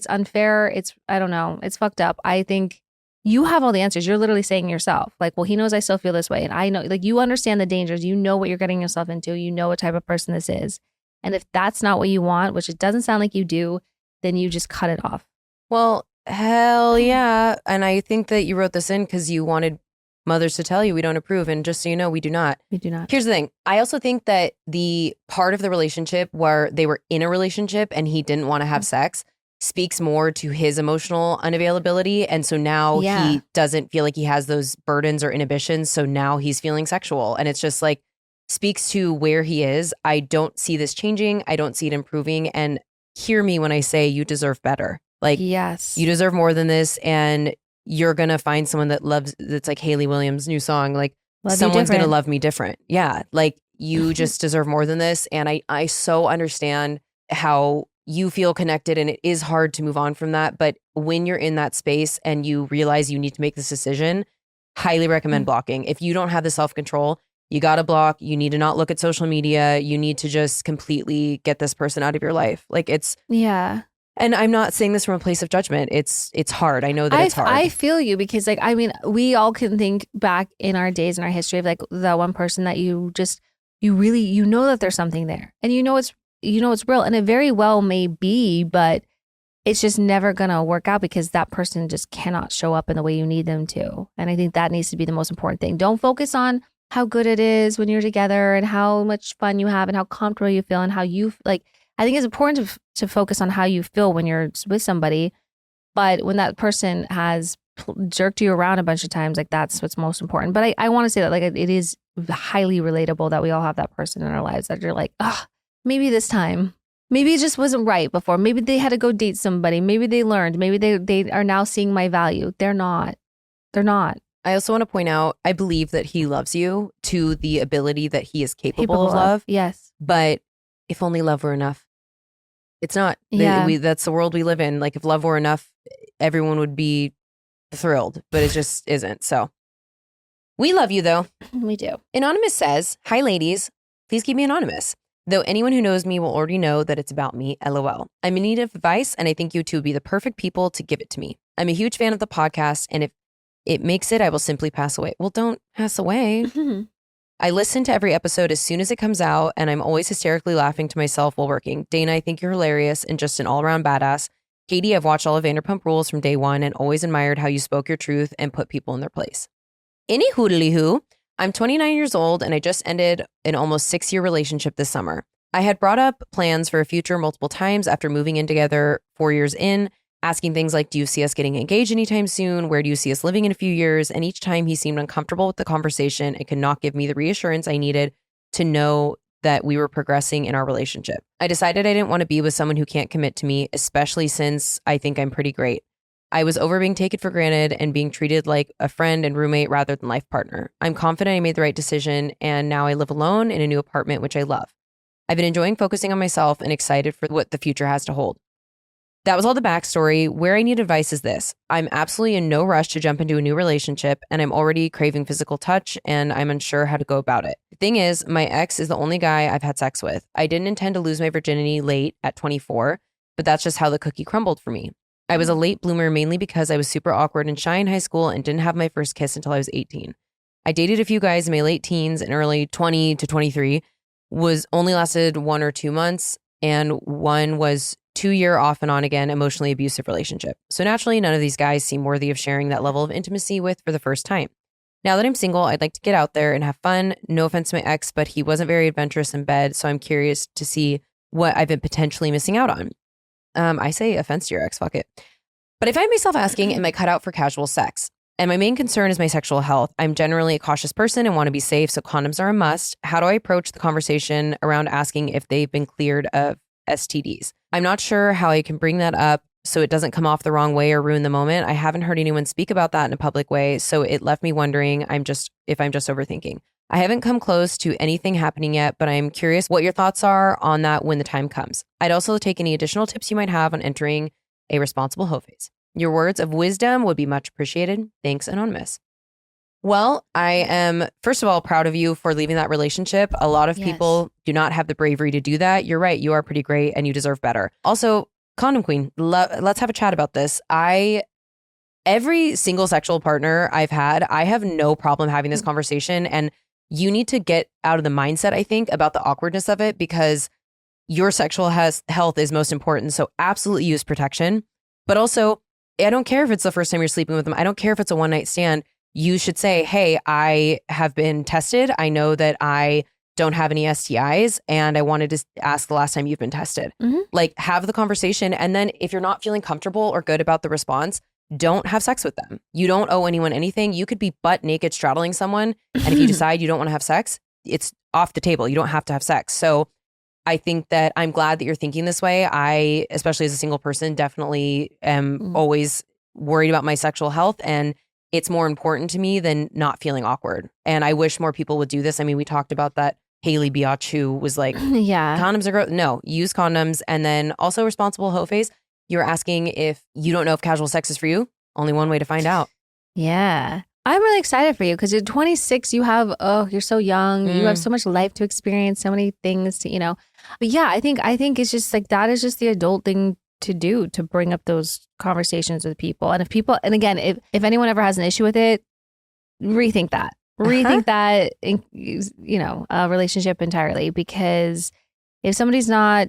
unfair. I don't know. It's fucked up. I think you have all the answers. You're literally saying yourself, like, well, he knows I still feel this way. And I know, like, you understand the dangers. You know what you're getting yourself into. You know what type of person this is. And if that's not what you want, which it doesn't sound like you do, then you just cut it off. Well, hell yeah. And I think that you wrote this in because you wanted mothers to tell you we don't approve. And just so you know, we do not. We do not. Here's the thing. I also think that the part of the relationship where they were in a relationship and he didn't want to have sex speaks more to his emotional unavailability. And so now he doesn't feel like he has those burdens or inhibitions. So now he's feeling sexual. And it's just like speaks to where he is. I don't see this changing. I don't see it improving. And hear me when I say you deserve better. Like, yes, you deserve more than this. And you're going to find someone that loves, that's like Haley Williams' new song. Like someone's going to love me different. Yeah. Like you just deserve more than this. And I so understand how you feel connected and it is hard to move on from that. But when you're in that space and you realize you need to make this decision, highly recommend blocking. If you don't have the self-control, you got to block. You need to not look at social media. You need to just completely get this person out of your life. Like it's, and I'm not saying this from a place of judgment. It's hard. I know that it's hard. I feel you because like, I mean, we all can think back in our days in our history of like that one person that you really, you know that there's something there and you know it's real and it very well may be, but it's just never going to work out because that person just cannot show up in the way you need them to. And I think that needs to be the most important thing. Don't focus on how good it is when you're together and how much fun you have and how comfortable you feel and how you like. I think it's important to focus on how you feel when you're with somebody. But when that person has jerked you around a bunch of times, like that's what's most important. But I want to say that like it is highly relatable that we all have that person in our lives that you're like, maybe this time, maybe it just wasn't right before. Maybe they had to go date somebody. Maybe they learned. Maybe they are now seeing my value. They're not. I also want to point out, I believe that he loves you to the ability that he is capable of love. Yes. But if only love were enough. It's not. Yeah. That's the world we live in. Like if love were enough, everyone would be thrilled, but it just isn't. So we love you though. We do. Anonymous says, hi ladies, please keep me anonymous. Though anyone who knows me will already know that it's about me, LOL. I'm in need of advice and I think you two would be the perfect people to give it to me. I'm a huge fan of the podcast and if it makes it, I will simply pass away. Well, don't pass away. I listen to every episode as soon as it comes out and I'm always hysterically laughing to myself while working. Dana, I think you're hilarious and just an all-around badass. Katie, I've watched all of Vanderpump Rules from day one and always admired how you spoke your truth and put people in their place. Any hoodly-hoo, I'm 29 years old and I just ended an almost 6-year relationship this summer. I had brought up plans for a future multiple times after moving in together 4 years in, asking things like, do you see us getting engaged anytime soon? Where do you see us living in a few years? And each time he seemed uncomfortable with the conversation and could not give me the reassurance I needed to know that we were progressing in our relationship. I decided I didn't want to be with someone who can't commit to me, especially since I think I'm pretty great. I was over being taken for granted and being treated like a friend and roommate rather than life partner. I'm confident I made the right decision and now I live alone in a new apartment, which I love. I've been enjoying focusing on myself and excited for what the future has to hold. That was all the backstory. Where I need advice is this. I'm absolutely in no rush to jump into a new relationship and I'm already craving physical touch and I'm unsure how to go about it. The thing is, my ex is the only guy I've had sex with. I didn't intend to lose my virginity late at 24, but that's just how the cookie crumbled for me. I was a late bloomer mainly because I was super awkward and shy in high school and didn't have my first kiss until I was 18. I dated a few guys in my late teens and early 20 to 23, was only lasted 1 or 2 months, and one was 2-year off and on again emotionally abusive relationship. So naturally, none of these guys seem worthy of sharing that level of intimacy with for the first time. Now that I'm single, I'd like to get out there and have fun. No offense to my ex, but he wasn't very adventurous in bed, so I'm curious to see what I've been potentially missing out on. I say offense to your ex, fuck it. But I find myself asking, am I cut out for casual sex? And my main concern is my sexual health. I'm generally a cautious person and want to be safe, so condoms are a must. How do I approach the conversation around asking if they've been cleared of STDs? I'm not sure how I can bring that up so it doesn't come off the wrong way or ruin the moment. I haven't heard anyone speak about that in a public way, so it left me wondering if I'm just overthinking. I haven't come close to anything happening yet, but I'm curious what your thoughts are on that when the time comes. I'd also take any additional tips you might have on entering a responsible hoe phase. Your words of wisdom would be much appreciated. Thanks, Anonymous. Well, I am, first of all, proud of you for leaving that relationship. A lot of people do not have the bravery to do that. You're right. You are pretty great and you deserve better. Also, Condom Queen, let's have a chat about this. Every single sexual partner I've had, I have no problem having this conversation. And you need to get out of the mindset, I think, about the awkwardness of it, because your sexual health is most important. So absolutely use protection. But also, I don't care if it's the first time you're sleeping with them. I don't care if it's a one night stand. You should say, hey, I have been tested. I know that I don't have any STIs, and I wanted to ask the last time you've been tested. Mhm. Like, have the conversation. And then if you're not feeling comfortable or good about the response, don't have sex with them. You don't owe anyone anything. You could be butt naked straddling someone. And if you decide you don't want to have sex, it's off the table. You don't have to have sex. So I think that I'm glad that you're thinking this way. I, especially as a single person, definitely am always worried about my sexual health. And it's more important to me than not feeling awkward. And I wish more people would do this. I mean, we talked about that Haley Biatch, who was like, Yeah. condoms are gross. No, use condoms. And then also responsible hoe face. You're asking if you don't know if casual sex is for you. Only one way to find out. Yeah. I'm really excited for you because you're 26. You have, you're so young. You have so much life to experience, so many things to, But yeah, I think it's just like that is just the adult thing to do, to bring up those conversations with people. And and again, if anyone ever has an issue with it, rethink that. Rethink that, relationship entirely, because if somebody's not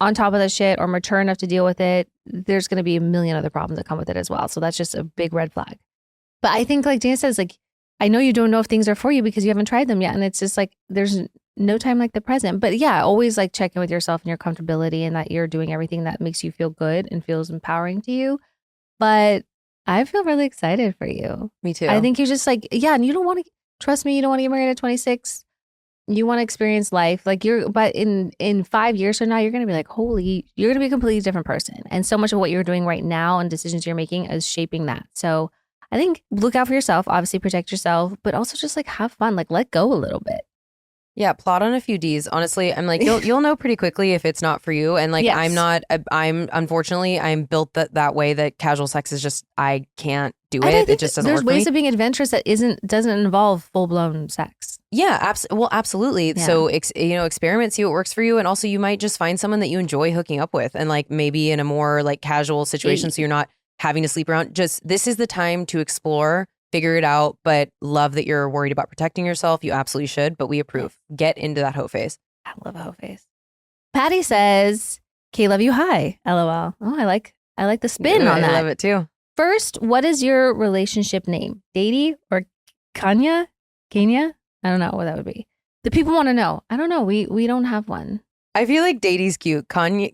on top of the shit or mature enough to deal with it, there's going to be a million other problems that come with it as well. So that's just a big red flag. But I think, like Dana says, like, I know you don't know if things are for you because you haven't tried them yet. And it's just like, there's no time like the present. But yeah, always like check in with yourself and your comfortability and that you're doing everything that makes you feel good and feels empowering to you. But I feel really excited for you. Me too. I think you're just like, yeah, and you don't want to, trust me, you don't want to get married at 26. You want to experience life. Like but in 5 years from now, you're going to be like, you're going to be a completely different person. And so much of what you're doing right now and decisions you're making is shaping that. So I think look out for yourself, obviously protect yourself, but also just like have fun, like let go a little bit. Yeah, plot on a few Ds. Honestly, I'm like, you'll know pretty quickly if it's not for you. And like, Yes. unfortunately, I'm built that way that casual sex is just, I can't do it. It just doesn't work for me. There's ways of being adventurous that doesn't involve full-blown sex. Yeah, absolutely. Yeah. So, experiment, see what works for you. And also you might just find someone that you enjoy hooking up with and like maybe in a more like casual situation. So you're not having to sleep around. Just, this is the time to explore, figure it out, but love that you're worried about protecting yourself. You absolutely should, but we approve. Get into that hoe phase. I love a hoe face. Patty says, "Kay, love you. Hi, LOL." Oh, I like the spin on that. I love it too. First, what is your relationship name? Dady or Kanya? Kenya? I don't know what that would be. The people want to know. I don't know. We don't have one. I feel like Dady's cute. Kanya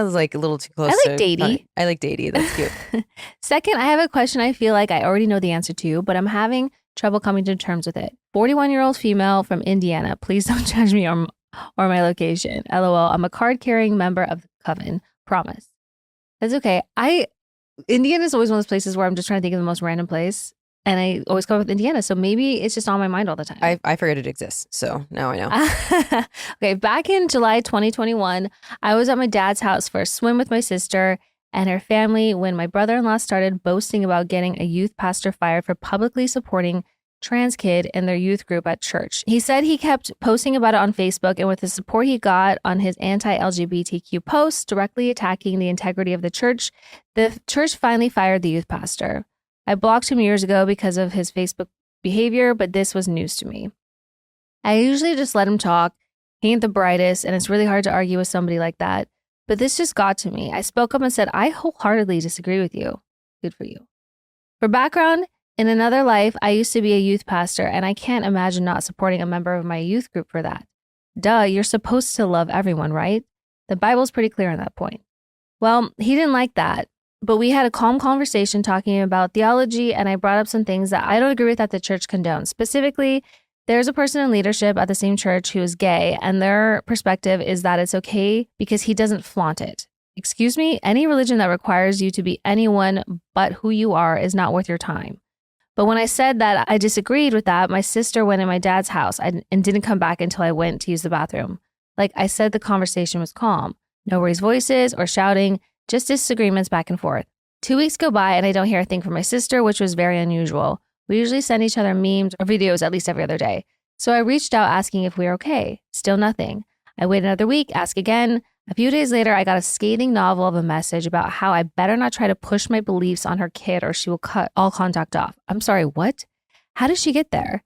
is like a little too close. I like Dady. I like Dady. That's cute. Second, I have a question I feel like I already know the answer to, but I'm having trouble coming to terms with it. 41-year-old female from Indiana. Please don't judge me or my location. LOL. I'm a card-carrying member of the Coven. Promise. That's okay. Indiana is always one of those places where I'm just trying to think of the most random place. And I always come up with Indiana. So maybe it's just on my mind all the time. I forget it exists. So now I know. Okay. Back in July 2021, I was at my dad's house for a swim with my sister and her family when my brother-in-law started boasting about getting a youth pastor fired for publicly supporting trans kid in their youth group at church. He said he kept posting about it on Facebook, and with the support he got on his anti-LGBTQ posts directly attacking the integrity of the church finally fired the youth pastor. I blocked him years ago because of his Facebook behavior, but this was news to me. I usually just let him talk. He ain't the brightest, and it's really hard to argue with somebody like that. But this just got to me. I spoke up and said, I wholeheartedly disagree with you. Good for you. For background, in another life, I used to be a youth pastor, and I can't imagine not supporting a member of my youth group for that. Duh, you're supposed to love everyone, right? The Bible's pretty clear on that point. Well, he didn't like that. But we had a calm conversation talking about theology, and I brought up some things that I don't agree with that the church condones. Specifically, there's a person in leadership at the same church who is gay, and their perspective is that it's okay because he doesn't flaunt it. Excuse me, any religion that requires you to be anyone but who you are is not worth your time. But when I said that I disagreed with that, my sister went in my dad's house and didn't come back until I went to use the bathroom. Like I said, the conversation was calm. No raised voices or shouting. Just disagreements back and forth. 2 weeks go by and I don't hear a thing from my sister, which was very unusual. We usually send each other memes or videos at least every other day. So I reached out asking if we were okay. Still nothing. I wait another week, ask again. A few days later, I got a scathing novel of a message about how I better not try to push my beliefs on her kid or she will cut all contact off. I'm sorry, what? How did she get there?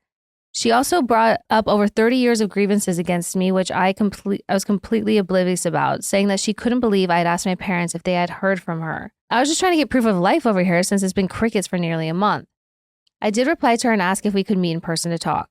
She also brought up over 30 years of grievances against me, which I was completely oblivious about, saying that she couldn't believe I had asked my parents if they had heard from her. I was just trying to get proof of life over here since it's been crickets for nearly a month. I did reply to her and ask if we could meet in person to talk.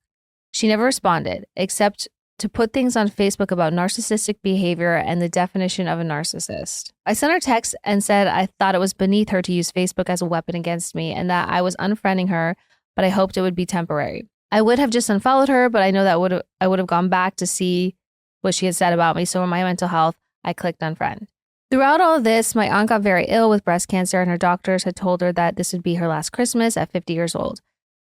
She never responded, except to put things on Facebook about narcissistic behavior and the definition of a narcissist. I sent her a text and said I thought it was beneath her to use Facebook as a weapon against me and that I was unfriending her, but I hoped it would be temporary. I would have just unfollowed her, but I know that I would have gone back to see what she had said about me. So for my mental health, I clicked unfriend. Throughout all of this, my aunt got very ill with breast cancer and her doctors had told her that this would be her last Christmas at 50 years old.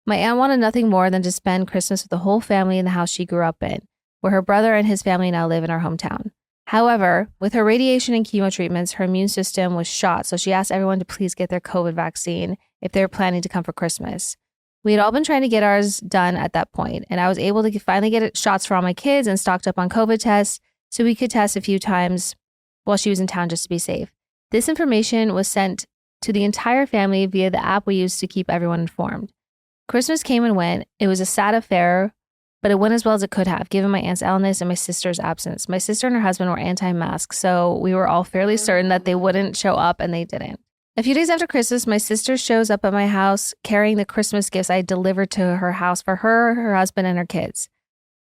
My aunt wanted nothing more than to spend Christmas with the whole family in the house she grew up in, where her brother and his family now live in our hometown. However, with her radiation and chemo treatments, her immune system was shot, so she asked everyone to please get their COVID vaccine if they were planning to come for Christmas. We had all been trying to get ours done at that point, and I was able to finally get shots for all my kids and stocked up on COVID tests so we could test a few times while she was in town just to be safe. This information was sent to the entire family via the app we used to keep everyone informed. Christmas came and went. It was a sad affair, but it went as well as it could have, given my aunt's illness and my sister's absence. My sister and her husband were anti-mask, so we were all fairly certain that they wouldn't show up, and they didn't. A few days after Christmas, my sister shows up at my house carrying the Christmas gifts I delivered to her house for her husband, and her kids.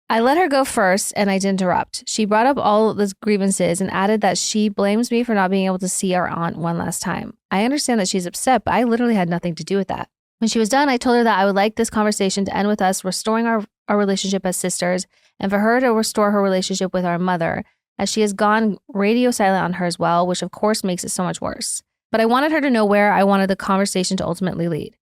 I let her go first, and I didn't interrupt. She brought up all the grievances and added that she blames me for not being able to see our aunt one last time. I understand that she's upset, but I literally had nothing to do with that. When she was done, I told her that I would like this conversation to end with us restoring our relationship as sisters, and for her to restore her relationship with our mother, as she has gone radio silent on her as well, which of course makes it so much worse. But I wanted her to know where I wanted the conversation to ultimately lead.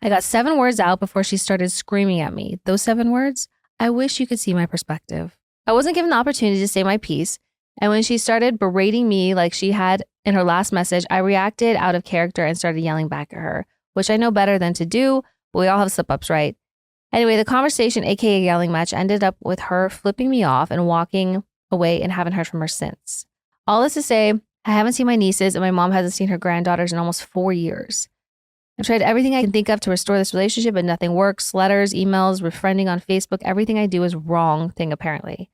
I got 7 words out before she started screaming at me. Those 7 words? I wish you could see my perspective. I wasn't given the opportunity to say my piece, and when she started berating me like she had in her last message, I reacted out of character and started yelling back at her, which I know better than to do, but we all have slip-ups, right? Anyway, the conversation, aka yelling match, ended up with her flipping me off and walking away, and haven't heard from her since. All this to say, I haven't seen my nieces, and my mom hasn't seen her granddaughters in almost 4 years. I've tried everything I can think of to restore this relationship, but nothing works. Letters, emails, refriending on Facebook, everything I do is wrong thing, apparently.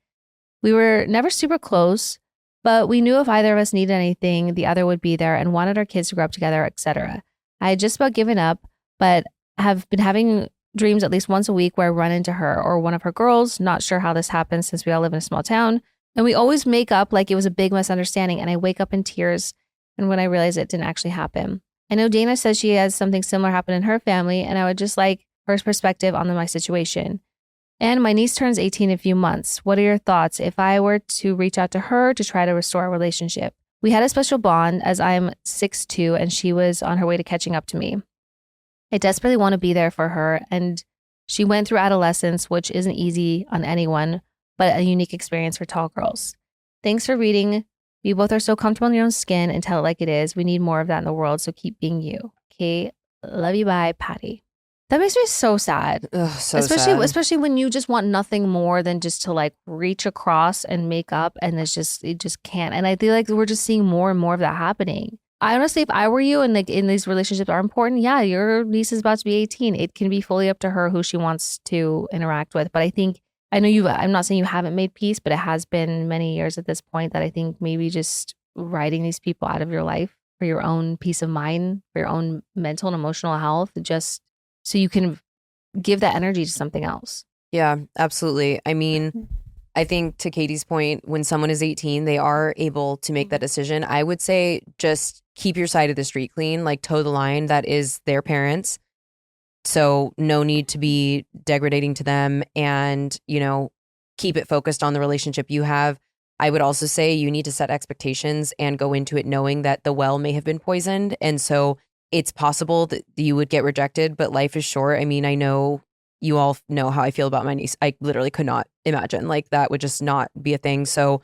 We were never super close, but we knew if either of us needed anything, the other would be there and wanted our kids to grow up together, etc. I had just about given up, but have been having dreams at least once a week where I run into her or one of her girls. Not sure how this happens since we all live in a small town. And we always make up like it was a big misunderstanding, and I wake up in tears and when I realize it didn't actually happen. I know Dayna says she has something similar happen in her family, and I would just like her perspective on my situation. And my niece turns 18 in a few months. What are your thoughts if I were to reach out to her to try to restore our relationship? We had a special bond as I'm 6'2" and she was on her way to catching up to me. I desperately want to be there for her, and she went through adolescence, which isn't easy on anyone, but a unique experience for tall girls. Thanks for reading. We both are so comfortable in your own skin and tell it like it is. We need more of that in the world, so keep being you. Okay, love you, bye, Patty. That makes me so sad. Ugh, so sad. Especially when you just want nothing more than just to like reach across and make up, and it just can't. And I feel like we're just seeing more and more of that happening. I honestly, if I were you and like in these relationships are important, yeah, your niece is about to be 18. It can be fully up to her who she wants to interact with. But I know I'm not saying you haven't made peace, but it has been many years at this point that I think maybe just writing these people out of your life for your own peace of mind, for your own mental and emotional health, just so you can give that energy to something else. Yeah, absolutely. I mean, I think to Katie's point, when someone is 18, they are able to make that decision. I would say just keep your side of the street clean, like toe the line. That is their parents. So no need to be degrading to them, and, you know, keep it focused on the relationship you have. I would also say you need to set expectations and go into it knowing that the well may have been poisoned. And so it's possible that you would get rejected, but life is short. I mean, I know you all know how I feel about my niece. I literally could not imagine, like, that would just not be a thing. So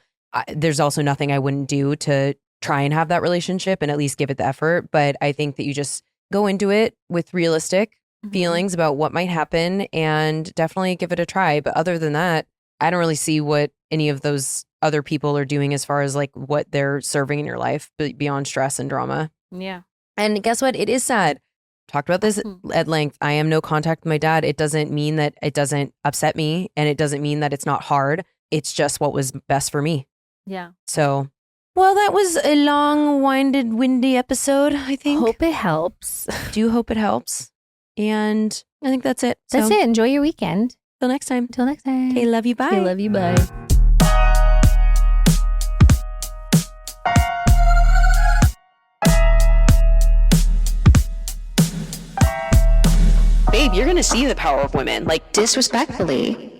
there's also nothing I wouldn't do to try and have that relationship and at least give it the effort. But I think that you just go into it with realistic feelings about what might happen and definitely give it a try. But other than that, I don't really see what any of those other people are doing as far as like what they're serving in your life beyond stress and drama. Yeah. And guess what? It is sad. talked about this at length. I am no contact with my dad. It doesn't mean that it doesn't upset me, and it doesn't mean that it's not hard. It's just what was best for me. Yeah. So, well, that was a long-winded, windy episode, I think. Hope it helps. Do hope it helps. And I think that's it. That's it. Enjoy your weekend. Till next time. Until next time. Okay, love you. Bye. Okay, love you. Bye. Babe, you're gonna see the power of women. Like, disrespectfully.